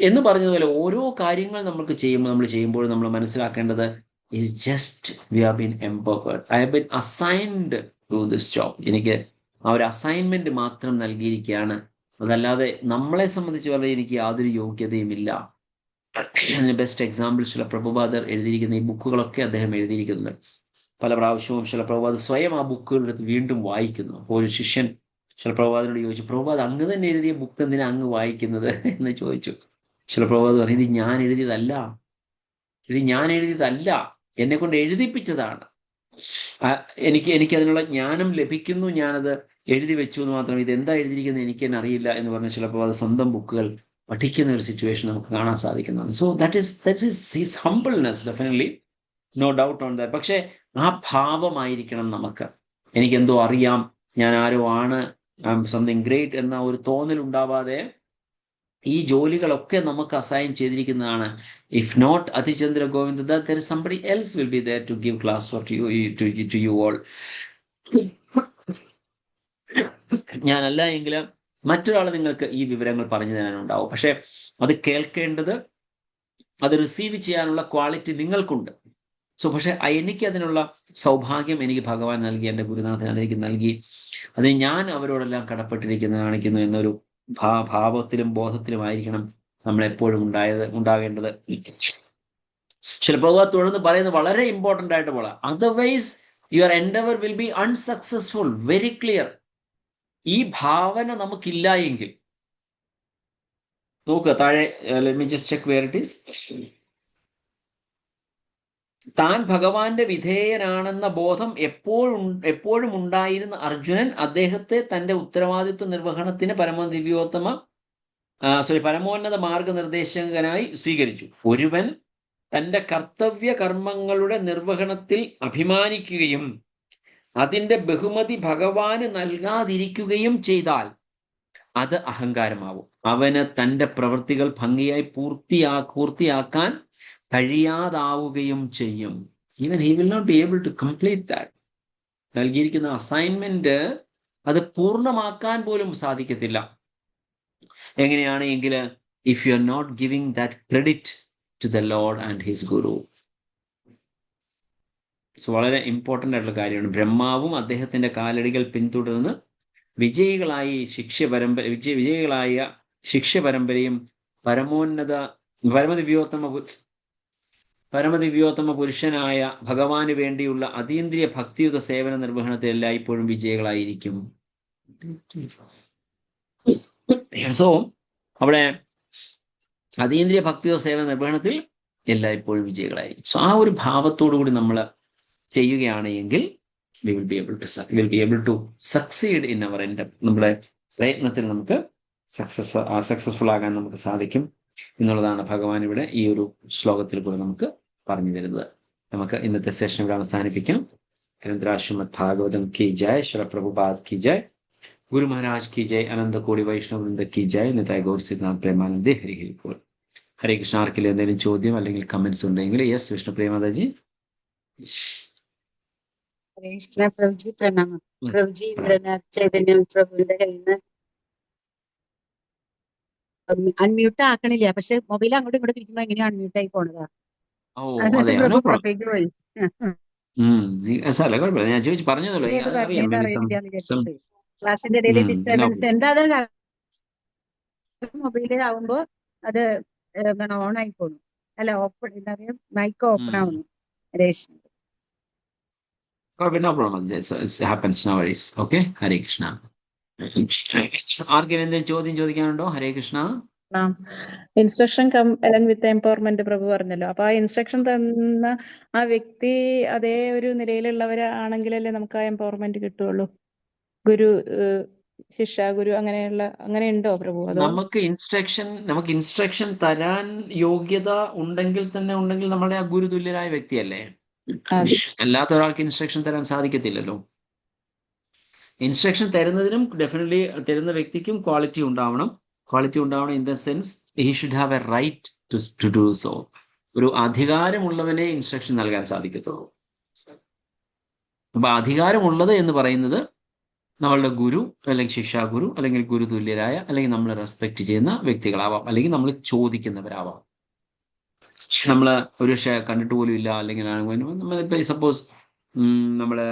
Speaker 1: എന്ന് പറഞ്ഞതുപോലെ ഓരോ കാര്യങ്ങൾ നമ്മൾ ചെയ്യുമ്പോൾ നമ്മൾ മനസ്സിലാക്കേണ്ടത് is just we have been empowered. I have been assigned to this job. എനിക്ക് ആ ഒരു അസൈൻമെന്റ് മാത്രം നൽകിയിരിക്കുകയാണ്. അതല്ലാതെ നമ്മളെ സംബന്ധിച്ച് പറഞ്ഞാൽ എനിക്ക് യാതൊരു യോഗ്യതയുമില്ല. അതിന് ബെസ്റ്റ് എക്സാമ്പിൾ ശില പ്രഭുപാദർ എഴുതിയിരിക്കുന്ന ഈ ബുക്കുകളൊക്കെ അദ്ദേഹം എഴുതിയിരിക്കുന്നുണ്ട്. പല പ്രാവശ്യവും ശില പ്രഭുപാദർ സ്വയം ആ ബുക്കുകളെടുത്ത് വീണ്ടും വായിക്കുന്നു. അപ്പോൾ ഒരു ശിഷ്യൻ ശില പ്രഭുപാദനോട് ചോദിച്ചു, പ്രഭുപാദ് അങ്ങ് തന്നെ എഴുതിയ ബുക്ക് എന്തിനാ അങ്ങ് വായിക്കുന്നത് എന്ന് ചോദിച്ചു. ശില പ്രഭുപാദ് പറഞ്ഞു, ഇത് ഞാൻ എഴുതിയതല്ല, എന്നെ കൊണ്ട് എഴുതിപ്പിച്ചതാണ്. എനിക്കതിനുള്ള ജ്ഞാനം ലഭിക്കുന്നു, ഞാനത് എഴുതി വെച്ചു എന്ന് മാത്രം. ഇത് എന്താ എഴുതിയിരിക്കുന്നത് എനിക്ക് തന്നെ അറിയില്ല എന്ന് പറഞ്ഞ ചിലപ്പോൾ അത് സ്വന്തം ബുക്കുകൾ പഠിക്കുന്ന ഒരു സിറ്റുവേഷൻ നമുക്ക് കാണാൻ സാധിക്കുന്നതാണ്. So that is his humbleness, definitely, no doubt on that. പക്ഷെ ആ ഭാവമായിരിക്കണം നമുക്ക്. എനിക്കെന്തോ അറിയാം, ഞാൻ ആരോ ആണ്, സംതിങ് ഗ്രേറ്റ് എന്ന ഒരു തോന്നൽ ഉണ്ടാവാതെ ഈ ജോലികളൊക്കെ നമുക്ക് അസൈൻ ചെയ്തിരിക്കുന്നതാണ്. If not Atichandra Govinda Das, there is somebody else will be there to give class for to you all. ഞാനല്ല എങ്കിലും മറ്റൊരാൾ നിങ്ങൾക്ക് ഈ വിവരങ്ങൾ പറഞ്ഞു തരാനുണ്ടാവും. പക്ഷെ അത് കേൾക്കേണ്ടത്, അത് റിസീവ് ചെയ്യാനുള്ള ക്വാളിറ്റി നിങ്ങൾക്കുണ്ട്. സോ പക്ഷെ എനിക്ക് അതിനുള്ള സൗഭാഗ്യം എനിക്ക് ഭഗവാൻ നൽകി, എൻ്റെ ഗുരുനാഥൻ എനിക്ക് നൽകി. അത് ഞാൻ അവരോടെല്ലാം കാണിക്കുന്നു എന്നൊരു ഭാവത്തിലും ബോധത്തിലുമായിരിക്കണം നമ്മളെപ്പോഴും ഉണ്ടാകേണ്ടത്. ചിലപ്പോൾ തുടർന്ന് പറയുന്നത് വളരെ ഇമ്പോർട്ടൻ്റ് ആയിട്ട് പോലെ, otherwise your endeavour will be unsuccessful. Very clear. ഈ ഭാവന നമുക്കില്ല എങ്കിൽ നോക്കുക താഴെ, let me just check where it is. താൻ ഭഗവാന്റെ വിധേയനാണെന്ന ബോധം എപ്പോഴും ഉണ്ടായിരുന്ന അർജുനൻ അദ്ദേഹത്തെ തന്റെ ഉത്തരവാദിത്വ നിർവഹണത്തിന് പരമോന്നത മാർഗനിർദ്ദേശകനായി സ്വീകരിച്ചു. ഒരുവൻ തന്റെ കർത്തവ്യ കർമ്മങ്ങളുടെ നിർവഹണത്തിൽ അഭിമാനിക്കുകയും അതിന്റെ ബഹുമതി ഭഗവാന് നൽകാതിരിക്കുകയും ചെയ്താൽ അത് അഹങ്കാരമാവും. അവന് തന്റെ പ്രവൃത്തികൾ ഭംഗിയായി പൂർത്തിയാക്കാൻ കഴിയാതാവുകയും ചെയ്യും. Even he will not be able to complete that. നൽകിയിരിക്കുന്ന അസൈൻമെന്റ് അത് പൂർണ്ണമാക്കാൻ പോലും സാധിക്കത്തില്ല. എങ്ങനെയാണ് എങ്കിൽ, if you are not giving that credit to the lord and his guru. So വളരെ ഇമ്പോർട്ടൻ്റ് ആയിട്ടുള്ള കാര്യമാണ്. ബ്രഹ്മാവും അദ്ദേഹത്തിന്റെ കാലടികൾ പിന്തുടർന്ന് വിജയികളായ ശിക്ഷ പരമ്പരയും പരമദിവ്യോത്തമ പുരുഷനായ ഭഗവാന് വേണ്ടിയുള്ള അതീന്ദ്രിയ ഭക്തിയുത സേവന നിർവഹണത്തിൽ എല്ലായ്പ്പോഴും വിജയികളായിരിക്കും. സോ അവിടെ അതീന്ദ്രിയ ഭക്തിയുത സേവന നിർവഹണത്തിൽ എല്ലായ്പ്പോഴും വിജയികളായിരിക്കും. സോ ആ ഒരു ഭാവത്തോടു കൂടി നമ്മൾ ചെയ്യുകയാണ് എങ്കിൽ we will be able to succeed in our endeavor. നമ്മുടെ പ്രയത്നത്തിൽ നമുക്ക് സക്സസ്ഫുൾ ആകാൻ നമുക്ക് സാധിക്കും എന്നുള്ളതാണ് ഭഗവാൻ ഇവിടെ ഈ ഒരു ശ്ലോകത്തിൽ കൂടെ നമുക്ക് പറഞ്ഞു തരുന്നത്. നമുക്ക് ഇന്നത്തെ സെഷൻ ഇവിടെ അവസാനിപ്പിക്കാം. ഗ്രന്ഥരാശ്രീമദ് ഭാഗവതം കി ജയ്, ശ്രീ പ്രഭുപാദ് കി ജയ്, ഗുരു മഹാരാജ് കി ജയ്, അനന്ത കോടി വൈഷ്ണവ വൃന്ദ കി ജയ്, നിതായ് ഗൗർ സിദ്ധാന്ത് പ്രേമാനന്ദേ ഹരി ഹരി ബോൾ. ഹരേ കൃഷ്ണ. ആർക്കെങ്കിലും എന്തെങ്കിലും ചോദ്യം അല്ലെങ്കിൽ കമന്റ്സ് ഉണ്ടെങ്കിൽ? യെസ്, വിഷ്ണു പ്രേമാദാജി.
Speaker 2: ഹരേ കൃഷ്ണ പ്രഭുജി, പ്രണാമം. പ്രഭുജി, ഇന്ദ്രനാഥ് ചൈതന്യം പ്രഭുവിന്റെ കയ്യിൽ നിന്ന് അൺമ്യൂട്ട് ആക്കണില്ല. പക്ഷെ മൊബൈൽ അങ്ങോട്ടും ഇങ്ങോട്ട് തിരിക്കുമ്പോ എങ്ങനെയാ അൺമ്യൂട്ട് ആയി പോണതാ. പ്രഭു പുറത്തേക്ക് പോയി.
Speaker 1: ഞാൻ ചോദിച്ചു പറഞ്ഞതല്ലോ.
Speaker 2: ക്ലാസിന്റെ ഇടയിൽ ഡിസ്റ്റർബൻസ് എന്താ മൊബൈൽ ആവുമ്പോ അത് എന്താണ് ഓൺ ആയി പോകുന്നു. അല്ല ഓപ്പൺ എന്താ പറയാ മൈക്ക് ഓപ്പൺ ആവുന്നു Reshma.
Speaker 1: No problem. It happens nowadays. Okay. Hare Krishna. ആർക്കെങ്കിലും എന്തെങ്കിലും ചോദ്യം ചോദിക്കാനുണ്ടോ? Hare Krishna.
Speaker 4: Instruction come along with empowerment Prabhu പറഞ്ഞല്ലോ. അപ്പൊ ആ ഇൻസ്ട്രക്ഷൻ തന്ന ആ വ്യക്തി അതേ ഒരു നിലയിലുള്ളവരാണെങ്കിലല്ലേ നമുക്ക് ആ എംപവർമെന്റ് കിട്ടുള്ളൂ. ഗുരു, ശിക്ഷ, ഗുരു അങ്ങനെ ഉണ്ടോ പ്രഭു? അതോ
Speaker 1: നമുക്ക് ഇൻസ്ട്രക്ഷൻ തരാൻ യോഗ്യത ഉണ്ടെങ്കിൽ നമ്മുടെ ആ ഗുരുതുല്യരായ വ്യക്തിയല്ലേ. അല്ലാത്ത ഒരാൾക്ക് ഇൻസ്ട്രക്ഷൻ തരാൻ സാധിക്കത്തില്ലല്ലോ. ഇൻസ്ട്രക്ഷൻ തരുന്നതിനും ഡെഫിനറ്റ്ലി തരുന്ന വ്യക്തിക്കും ക്വാളിറ്റി ഉണ്ടാവണം in the sense he should have a right to do so. ഒരു അധികാരമുള്ളവനെ ഇൻസ്ട്രക്ഷൻ നൽകാൻ സാധിക്കത്തുള്ളൂ. അപ്പൊ അധികാരമുള്ളത് എന്ന് പറയുന്നത് നമ്മളുടെ ഗുരു അല്ലെങ്കിൽ ശിക്ഷാഗുരു അല്ലെങ്കിൽ ഗുരുതുല്യരായ അല്ലെങ്കിൽ നമ്മൾ റെസ്പെക്ട് ചെയ്യുന്ന വ്യക്തികളാവാം, അല്ലെങ്കിൽ നമ്മൾ ചോദിക്കുന്നവരാവാം. നമ്മൾ ഒരു കണ്ടിട്ട് പോലും ഇല്ല അല്ലെങ്കിൽ നമ്മളിപ്പോ സപ്പോസ് നമ്മള്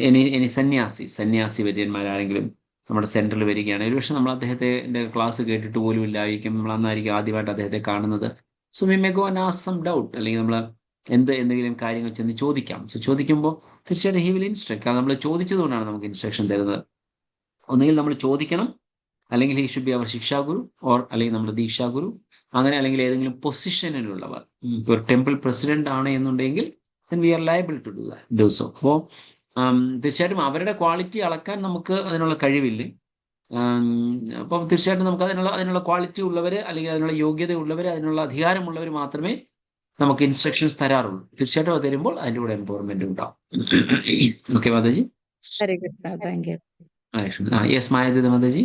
Speaker 1: ഇനി സന്യാസി വര്യന്മാരാരെങ്കിലും നമ്മുടെ സെന്ററിൽ വരികയാണ്. ഒരു പക്ഷെ നമ്മൾ അദ്ദേഹത്തെ ക്ലാസ് കേട്ടിട്ട് പോലും ഇല്ലായിരിക്കും. നമ്മൾ അന്നായിരിക്കും ആദ്യമായിട്ട് അദ്ദേഹത്തെ കാണുന്നത്. So we may go and ask some doubt, അല്ലെങ്കിൽ നമ്മൾ എന്തെങ്കിലും കാര്യങ്ങൾ ചെന്ന് ചോദിക്കാം. സോ ചോദിക്കുമ്പോൾ തീർച്ചയായിട്ടും ഹി വിൽ ഇൻസ്ട്രക്ട്. കാരണം നമ്മൾ ചോദിച്ചതുകൊണ്ടാണ് നമുക്ക് ഇൻസ്ട്രക്ഷൻ തരുന്നത്. ഒന്നുകിൽ നമ്മൾ ചോദിക്കണം, അല്ലെങ്കിൽ ഹി ഷുഡ് ബി അവർ ശിക്ഷാഗുരു, അല്ലെങ്കിൽ നമ്മൾ ദീക്ഷാഗുരു, അങ്ങനെ അല്ലെങ്കിൽ ഏതെങ്കിലും പൊസിഷനിലുള്ളവർ. ഒരു ടെമ്പിൾ പ്രസിഡന്റ് ആണ് എന്നുണ്ടെങ്കിൽ then we are liable to do so. അപ്പോൾ തീർച്ചയായിട്ടും അവരുടെ ക്വാളിറ്റി അളക്കാൻ നമുക്ക് അതിനുള്ള കഴിവില്ല. അപ്പം തീർച്ചയായിട്ടും നമുക്ക് അതിനുള്ള ക്വാളിറ്റി ഉള്ളവർ, അല്ലെങ്കിൽ അതിനുള്ള യോഗ്യത ഉള്ളവർ, അതിനുള്ള അധികാരമുള്ളവർ മാത്രമേ നമുക്ക് ഇൻസ്ട്രക്ഷൻസ് തരാറുള്ളൂ. തീർച്ചയായിട്ടും അത് തരുമ്പോൾ അതിൻ്റെ കൂടെ എംപവർമെന്റ് ഉണ്ടാവും. Okay Mataji.
Speaker 4: Hare Krishna. Thank U.
Speaker 1: Yes Mayadevi Mataji.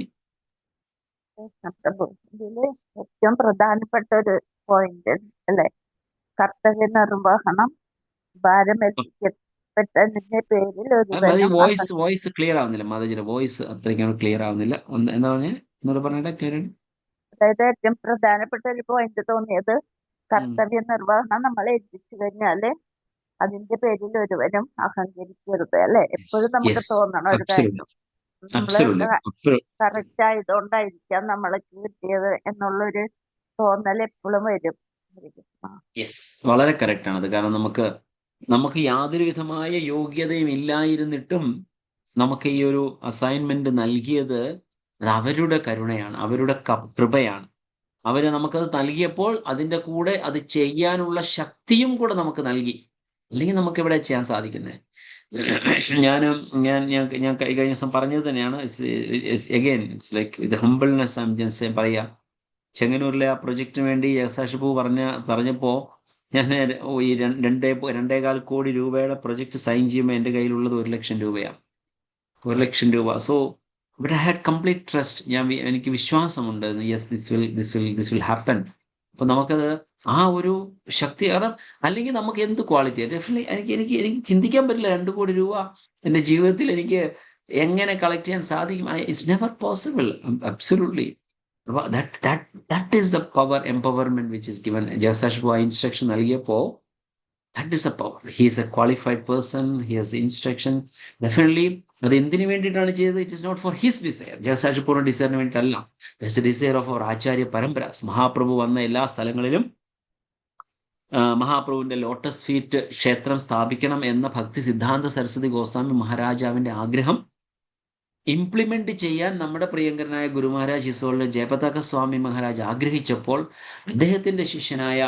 Speaker 6: ഇതില് ഏറ്റവും പ്രധാനപ്പെട്ട ഒരു പോയിന്റ് അല്ലെ, കർത്തവ്യ നിർവഹണം ഭാരമേൽപ്പിക്കപ്പെട്ടതിന്റെ പേരിൽ ഒരു
Speaker 1: വോയിസ് ക്ലിയർ ആവുന്നില്ല മാതാജിയുടെ വോയിസ് അത്രയ്ക്കാണ് ക്ലിയർ ആവുന്നില്ല. എന്താ പറഞ്ഞേ ക്ലിയർ?
Speaker 6: അതായത് ഏറ്റവും പ്രധാനപ്പെട്ട ഒരു പോയിന്റ് തോന്നിയത്, കർത്തവ്യ നിർവഹണം നമ്മൾ ഏൽപ്പിച്ചു കഴിഞ്ഞാല് അതിന്റെ പേരിൽ ഒരുവനും അഹങ്കരിക്കരുത് അല്ലെ. എപ്പോഴും നമുക്ക് തോന്നണം ഒരു കാര്യം, നമ്മള് കറക്റ്റ് ആയതുകൊണ്ടായിരിക്കാം നമ്മൾക്ക് കിട്ടിയത് എന്നുള്ളൊരു തോന്നൽ എപ്പോഴും വരും.
Speaker 1: യെസ്, വളരെ കറക്റ്റ് ആണത്. കാരണം നമുക്ക് യാതൊരു വിധമായ യോഗ്യതയും ഇല്ലായിരുന്നിട്ടും നമുക്ക് ഈ ഒരു അസൈൻമെന്റ് നൽകിയത് അവരുടെ കരുണയാണ്, അവരുടെ കൃപയാണ്. അവര് നമുക്കത് നൽകിയപ്പോൾ അതിൻ്റെ കൂടെ അത് ചെയ്യാനുള്ള ശക്തിയും കൂടെ നമുക്ക് നൽകി. അല്ലെങ്കിൽ നമുക്ക് ഇവിടെ ചെയ്യാൻ സാധിക്കുന്നത്. ഞാൻ കഴിഞ്ഞ ദിവസം പറഞ്ഞത് തന്നെയാണ്. അഗൈൻ ഇറ്റ്സ് ലൈക്ക് ഇത് ഹംബിൾനെസ് പറയാ. ചെങ്ങന്നൂരിലെ ആ പ്രൊജക്ടിന് വേണ്ടി യസാഷിപ്പു പറഞ്ഞപ്പോൾ ഞാൻ ഈ 2.25 കോടി രൂപയുടെ പ്രൊജക്ട് സൈൻ ചെയ്യുമ്പോൾ എൻ്റെ കയ്യിലുള്ളത് 1 ലക്ഷം രൂപയാണ്. 1 ലക്ഷം രൂപ. So but I had complete trust. എനിക്ക് വിശ്വാസമുണ്ട്, യെസ് ദിസ് വിൽ ഹാപ്പൻ. അപ്പൊ നമുക്കത് ആ ഒരു ശക്തി, കാരണം അല്ലെങ്കിൽ നമുക്ക് എന്ത് ക്വാളിറ്റി ഡെഫിനറ്റ്ലി എനിക്ക് ചിന്തിക്കാൻ പറ്റില്ല 2 കോടി രൂപ എൻ്റെ ജീവിതത്തിൽ എനിക്ക് എങ്ങനെ കളക്ട് ചെയ്യാൻ സാധിക്കും. It's never possible. Absolutely. That is the power, empowerment which is given. ജയസാഷിപ്പു ആ ഇൻസ്ട്രക്ഷൻ നൽകിയപ്പോൾ that is the power. He is a qualified person. He has instruction. Definitely അത് എന്തിനു വേണ്ടിയിട്ടാണ് ചെയ്തത്? It is not for his desire. ജയസാഷിപ്പുവിന്റെ ഡിസയറിന് വേണ്ടിയിട്ടല്ല. That's a desire of our acharya paramparas. Mahaprabhu വന്ന എല്ലാ സ്ഥലങ്ങളിലും മഹാപ്രഭുവിന്റെ ലോട്ടസ് ഫീറ്റ് ക്ഷേത്രം സ്ഥാപിക്കണം എന്ന ഭക്തി സിദ്ധാന്ത സരസ്വതി ഗോസ്വാമി മഹാരാജാവിന്റെ ആഗ്രഹം ഇംപ്ലിമെന്റ് ചെയ്യാൻ നമ്മുടെ പ്രിയങ്കരനായ ഗുരു മഹാരാജ് ഹിസോളിലെ ജയപതാക സ്വാമി മഹാരാജ് ആഗ്രഹിച്ചപ്പോൾ അദ്ദേഹത്തിന്റെ ശിഷ്യനായ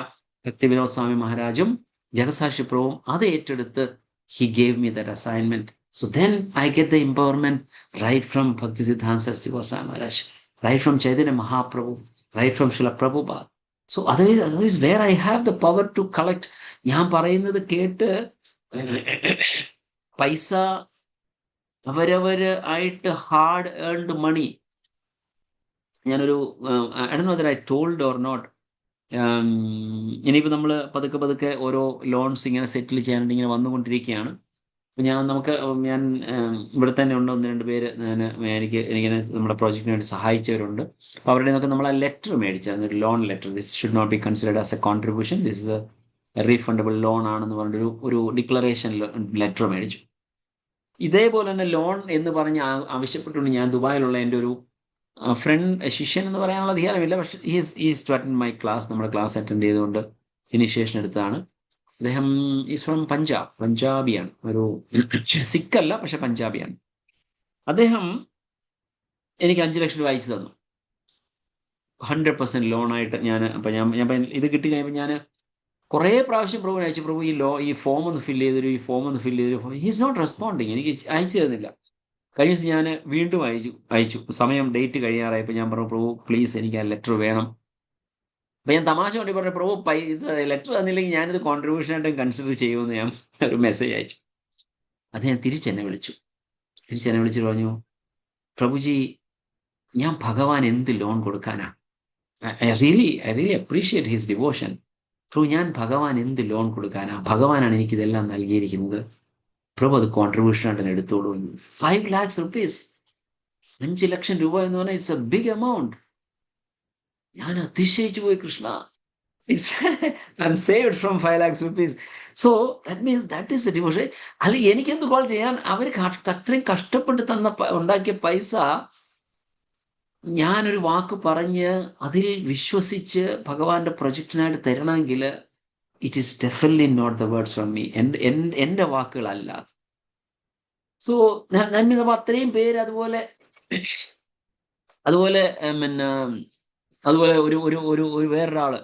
Speaker 1: ഭക്തി വിനോദ് സ്വാമി മഹാരാജും ജഗസാക്ഷിപ്രഭുവും അത് ഏറ്റെടുത്ത് he gave me that assignment. So then I get the empowerment right from Bhakti Siddhanta Saraswati Goswami Maharaj, right from Chaitanya Mahaprabhu, right from Srila Prabhupad. So otherwise where I have the power to collect. ഞാൻ പറയുന്നത് കേട്ട് പൈസ അവരവര് ആയിട്ട് ഹാർഡ് ഏൺഡ് മണി, ഞാനൊരു I don't know that I told or not. ഇനിയിപ്പോൾ നമ്മൾ പതുക്കെ ഓരോ ലോൺസ് ഇങ്ങനെ സെറ്റിൽ ചെയ്യാനായിട്ട് ഇങ്ങനെ വന്നുകൊണ്ടിരിക്കുകയാണ്. അപ്പം ഞാൻ ഇവിടെ തന്നെ ഉണ്ട് 1-2 പേര് എനിക്കിങ്ങനെ നമ്മുടെ പ്രോജക്റ്റിന് വേണ്ടി സഹായിച്ചവരുണ്ട്. അപ്പോൾ അവരുടെ നിന്നൊക്കെ നമ്മൾ ആ ലെറ്റർ മേടിച്ചായിരുന്നു, ഒരു loan letter. This should not be considered as a contribution, this is a refundable loan ആണെന്ന് പറഞ്ഞൊരു ഒരു ഡിക്ലറേഷൻ ലെറ്റർ മേടിച്ചു. ഇതേപോലെ തന്നെ ലോൺ എന്ന് പറഞ്ഞ് ആവശ്യപ്പെട്ടുകൊണ്ട് ഞാൻ ദുബായിലുള്ള എൻ്റെ ഒരു ഫ്രണ്ട് ശിഷ്യൻ എന്ന് പറയാനുള്ള അധികാരമില്ല, പക്ഷെ is to attend my class. നമ്മുടെ ക്ലാസ് അറ്റൻഡ് ചെയ്തുകൊണ്ട് ഇനിഷ്യേഷൻ എടുത്താണ്. അദ്ദേഹം ഈസ് ഫ്രം പഞ്ചാബ്, പഞ്ചാബിയാണ്. ഒരു സിഖ് അല്ല, പക്ഷെ പഞ്ചാബിയാണ്. അദ്ദേഹം എനിക്ക് 5 ലക്ഷം രൂപ അയച്ചു തന്നു 100% ലോണായിട്ട്. ഞാൻ ഇത് കിട്ടി കഴിയുമ്പോൾ ഞാൻ കുറേ പ്രാവശ്യം പ്രഭുവിനെ അയച്ചു, പ്രഭു ഈ ഫോം ഒന്ന് ഫില്ല് ചെയ്തൊരു ഹീസ് നോട്ട് റെസ്പോണ്ടിങ്. എനിക്ക് അയച്ചു തരുന്നില്ല. കഴിഞ്ഞ ദിവസം ഞാൻ വീണ്ടും അയച്ചു സമയം ഡേറ്റ് കഴിയാറായപ്പോൾ ഞാൻ പറഞ്ഞു, പ്രഭു പ്ലീസ് എനിക്ക് ആ ലെറ്റർ വേണം. അപ്പം ഞാൻ തമാശ കൊണ്ട് പറഞ്ഞു, പ്രഭു ഇത് ലെറ്റർ തന്നില്ലെങ്കിൽ ഞാനിത് കോൺട്രിബ്യൂഷനായിട്ടും കൺസിഡർ ചെയ്യുമെന്ന് ഞാൻ ഒരു മെസ്സേജ് അയച്ചു. അത് ഞാൻ തിരിച്ചെന്നെ വിളിച്ചിട്ട് പറഞ്ഞു, പ്രഭുജി ഞാൻ ഭഗവാൻ എന്ത് ലോൺ കൊടുക്കാനാ? I really appreciate his devotion. Prabhu ഞാൻ ഭഗവാൻ എന്ത് ലോൺ കൊടുക്കാനാ? ഭഗവാനാണ് എനിക്കിതെല്ലാം നൽകിയിരിക്കുന്നത്. പ്രഭു അത് കോൺട്രിബ്യൂഷനായിട്ട് എടുത്തോളൂ. 5 lakhs rupees, 5 ലക്ഷം രൂപ എന്ന് പറഞ്ഞാൽ ഇറ്റ്സ് എ ബിഗ് എമൗണ്ട്. ഞാൻ അതിശയിച്ചു പോയി, Krishna, I M saved from 5 lakhs rupees. So that means that is A devotion. അല്ലെങ്കിൽ എനിക്കെന്ത് ക്വാളിറ്റി? ഞാൻ അവർ അത്രയും കഷ്ടപ്പെട്ട് ഉണ്ടാക്കിയ പൈസ ഞാനൊരു വാക്ക് പറഞ്ഞ് അതിൽ വിശ്വസിച്ച് ഭഗവാന്റെ പ്രൊജക്റ്റിനായിട്ട് തരണമെങ്കിൽ it is definitely not the words from me, എൻ്റെ വാക്കുകളല്ല. സോ നമ്മൾ അത്രയും പേര് അതുപോലെ പിന്നെ അതുപോലെ ഒരു വേറൊരാള്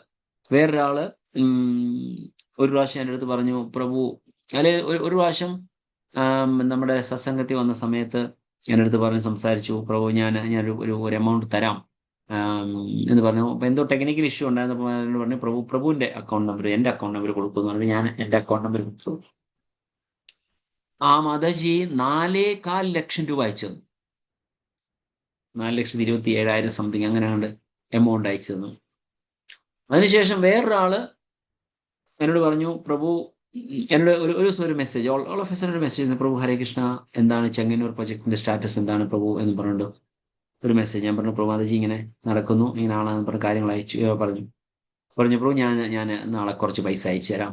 Speaker 1: ഒരു പ്രാവശ്യം എൻ്റെ അടുത്ത് പറഞ്ഞു, പ്രഭു അതിൽ ഒരു പ്രാവശ്യം നമ്മുടെ സത്സംഗത്തിൽ വന്ന സമയത്ത് എൻ്റെ അടുത്ത് പറഞ്ഞ് സംസാരിച്ചു, പ്രഭു ഞാനൊരു എമൗണ്ട് തരാം എന്ന് പറഞ്ഞു. അപ്പോൾ എന്തോ ടെക്നിക്കൽ ഇഷ്യൂ ഉണ്ടായിരുന്നപ്പോൾ എന്നോട് പറഞ്ഞു, പ്രഭുവിൻ്റെ അക്കൗണ്ട് നമ്പർ, എൻ്റെ അക്കൗണ്ട് നമ്പർ കൊടുക്കുമെന്ന് പറഞ്ഞു. ഞാൻ എൻ്റെ അക്കൗണ്ട് നമ്പർ കൊടുത്തു. ആ മാതാജി 4.25 ലക്ഷം രൂപ അയച്ചു തന്നു. 4,27,000 സംതിങ് അങ്ങനെ എമൗണ്ട് അയച്ചു തന്നു. അതിനുശേഷം വേറൊരാള് എന്നോട് പറഞ്ഞു, പ്രഭു എന്നോട് ഒരു ദിവസം ഒരു മെസ്സേജ്, ഓൾ ഓഫ് എസ് ഒരു മെസ്സേജ്, പ്രഭു ഹരേ കൃഷ്ണ, എന്താണ് ചെങ്ങന്നൂർ പ്രൊജക്ടിന്റെ സ്റ്റാറ്റസ് എന്താണ് പ്രഭു എന്ന് പറഞ്ഞിട്ട് ഒരു മെസ്സേജ്. ഞാൻ പറഞ്ഞു, പ്രഭു മാതാജി ഇങ്ങനെ നടക്കുന്നു, ഇങ്ങനെ ആണെന്ന് പറഞ്ഞ കാര്യങ്ങൾ പറഞ്ഞു, പ്രഭു ഞാൻ നാളെ കുറച്ച് പൈസ അയച്ചു തരാം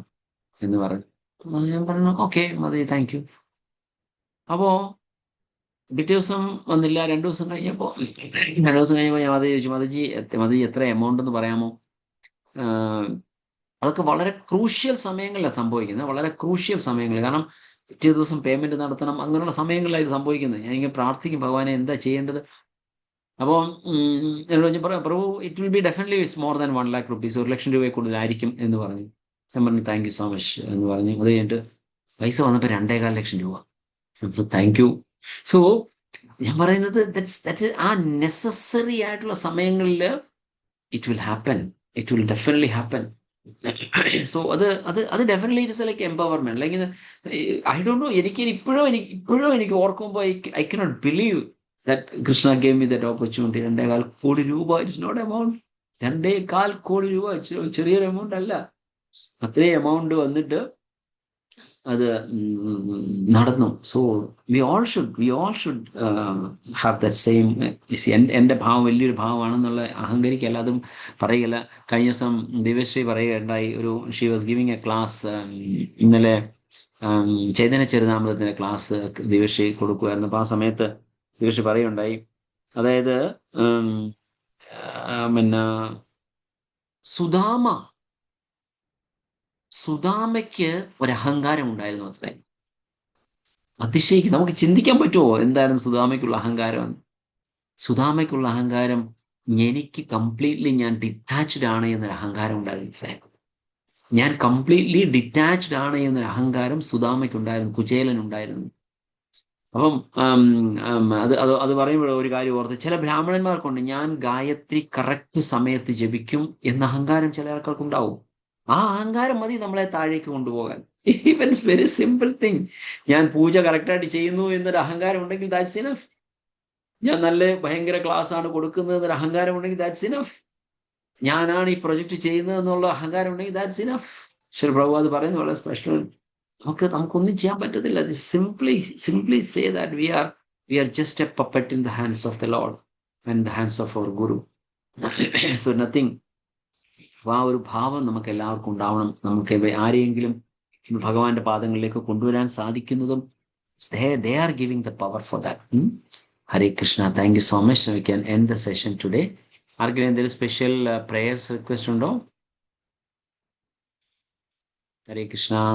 Speaker 1: എന്ന് പറഞ്ഞു. ഞാൻ പറഞ്ഞു, ഓക്കെ മാതാജി, താങ്ക് യു. അപ്പോ പിറ്റേ ദിവസം വന്നില്ല. 2 ദിവസം കഴിഞ്ഞപ്പോൾ ഞാൻ മാതാജി ചോദിച്ചു, മാതാജി എത്ര എമൗണ്ട് എന്ന് പറയാമോ? അതൊക്കെ വളരെ ക്രൂഷ്യൽ സമയങ്ങളിലാണ് സംഭവിക്കുന്നത്, വളരെ ക്രൂഷ്യൽ സമയങ്ങളിൽ. കാരണം പിറ്റേ ദിവസം പേയ്മെന്റ് നടത്തണം, അങ്ങനെയുള്ള സമയങ്ങളിലാണ് ഇത് സംഭവിക്കുന്നത്. ഞാൻ ഇങ്ങനെ പ്രാർത്ഥിക്കും, ഭഗവാനെ എന്താ ചെയ്യേണ്ടത്? അപ്പോൾ എന്നോട് പറഞ്ഞു, Prabhu it will be definitely it's more than 1 lakh rupees, 1 ലക്ഷം രൂപയെ കൂടുതലായിരിക്കും എന്ന് പറഞ്ഞു. ഞാൻ പറഞ്ഞു, താങ്ക് യു സോ മച്ച് എന്ന് പറഞ്ഞു. അത് കഴിഞ്ഞിട്ട് പൈസ വന്നപ്പോൾ 2.25 ലക്ഷം രൂപ. Thank you. സോ ഞാൻ പറയുന്നത് ആ നെസസറി ആയിട്ടുള്ള സമയങ്ങളിൽ it will happen, it will definitely happen. So അത് ഡെഫിനറ്റ്ലി ഇറ്റ്സ് ലൈക്ക് എംപവർമെന്റ്. അല്ലെങ്കിൽ ഐ ഡോണ്ട് നോ, ഇപ്പോഴും എനിക്ക് ഓർക്കുമ്പോൾ I cannot believe that Krishna gave me that opportunity. 2.25 കോടി രൂപ, ഇറ്റ്സ് നോട്ട് എമൗണ്ട്. 2.25 കോടി രൂപ ചെറിയൊരു എമൗണ്ട് അല്ല. അത്രയും എമൗണ്ട് വന്നിട്ട് അത് നടന്നു. So we all should have that same. എൻ്റെ ഭാവം വലിയൊരു ഭാവമാണെന്നുള്ള അഹങ്കരിക്കല്ല, അതും പറയുകയല്ല. കഴിഞ്ഞ ദിവസം ദിവ്യശ്രീ പറയുകയുണ്ടായി, she was giving A class. ഇന്നലെ ചൈതന്യ ചരിതാമൃതത്തിന്റെ ക്ലാസ് ദിവ്യശ്രീ കൊടുക്കുമായിരുന്നു. അപ്പോൾ ആ സമയത്ത് ദിവ്യശ്രീ പറയുകയുണ്ടായി, അതായത് പിന്നെ സുദാമയ്ക്ക് ഒരു അഹങ്കാരം ഉണ്ടായിരുന്നു അത്രേ. അതിശയിക്കും, നമുക്ക് ചിന്തിക്കാൻ പറ്റുമോ എന്തായിരുന്നു സുദാമയ്ക്കുള്ള അഹങ്കാരം? സുദാമയ്ക്കുള്ള അഹങ്കാരം, എനിക്ക് കംപ്ലീറ്റ്ലി ഞാൻ ഡിറ്റാച്ച്ഡ് ആണ് എന്നൊരു അഹങ്കാരം ഉണ്ടായിരുന്നു. ഞാൻ കംപ്ലീറ്റ്ലി ഡിറ്റാച്ച്ഡ് ആണ് എന്നൊരു അഹങ്കാരം സുദാമയ്ക്കുണ്ടായിരുന്നു, കുചേലനുണ്ടായിരുന്നു. അപ്പം അത് പറയുമ്പോൾ ഒരു കാര്യം ഓർത്ത്, ചില ബ്രാഹ്മണന്മാർക്കുണ്ട്, ഞാൻ ഗായത്രി കറക്റ്റ് സമയത്ത് ജപിക്കും എന്ന അഹങ്കാരം ചില ആൾക്കാർക്കുണ്ടാവും. ആ അഹങ്കാരം മതി നമ്മളെ താഴേക്ക് കൊണ്ടുപോകാൻ. Even very simple thing. ഞാൻ പൂജ കറക്റ്റായിട്ട് ചെയ്യുന്നു എന്നൊരു അഹങ്കാരം ഉണ്ടെങ്കിൽ ദാറ്റ്സ് ഇനഫ്. ഞാൻ നല്ല ഭയങ്കര ക്ലാസ് ആണ് കൊടുക്കുന്നത് എന്നൊരു അഹങ്കാരം ഉണ്ടെങ്കിൽ ദാറ്റ്സ് ഇനഫ്. ഞാനാണ് ഈ പ്രൊജക്ട് ചെയ്യുന്നത് എന്നുള്ള അഹങ്കാരം ഉണ്ടെങ്കിൽ ദാറ്റ്സ് ഇനഫ്. ശ്രീ പ്രഭു അത് പറയുന്നത് വളരെ സ്പെഷ്യൽ. നമുക്കൊന്നും ചെയ്യാൻ പറ്റത്തില്ല. Simply say that we are just a puppet in the hands of the lord and the hands of our guru. So nothing. അപ്പോൾ ആ ഒരു ഭാവം നമുക്ക് എല്ലാവർക്കും ഉണ്ടാവണം. നമുക്ക് ആരെയെങ്കിലും ഭഗവാന്റെ പാദങ്ങളിലേക്ക് കൊണ്ടുവരാൻ സാധിക്കുന്നതും they are giving the power for that. Hare Krishna. Thank you so much. We can end the session today. ആർക്കെങ്കിലും എന്തെങ്കിലും സ്പെഷ്യൽ പ്രേയേഴ്സ് റിക്വസ്റ്റ് ഉണ്ടോ? ഹരേ കൃഷ്ണ.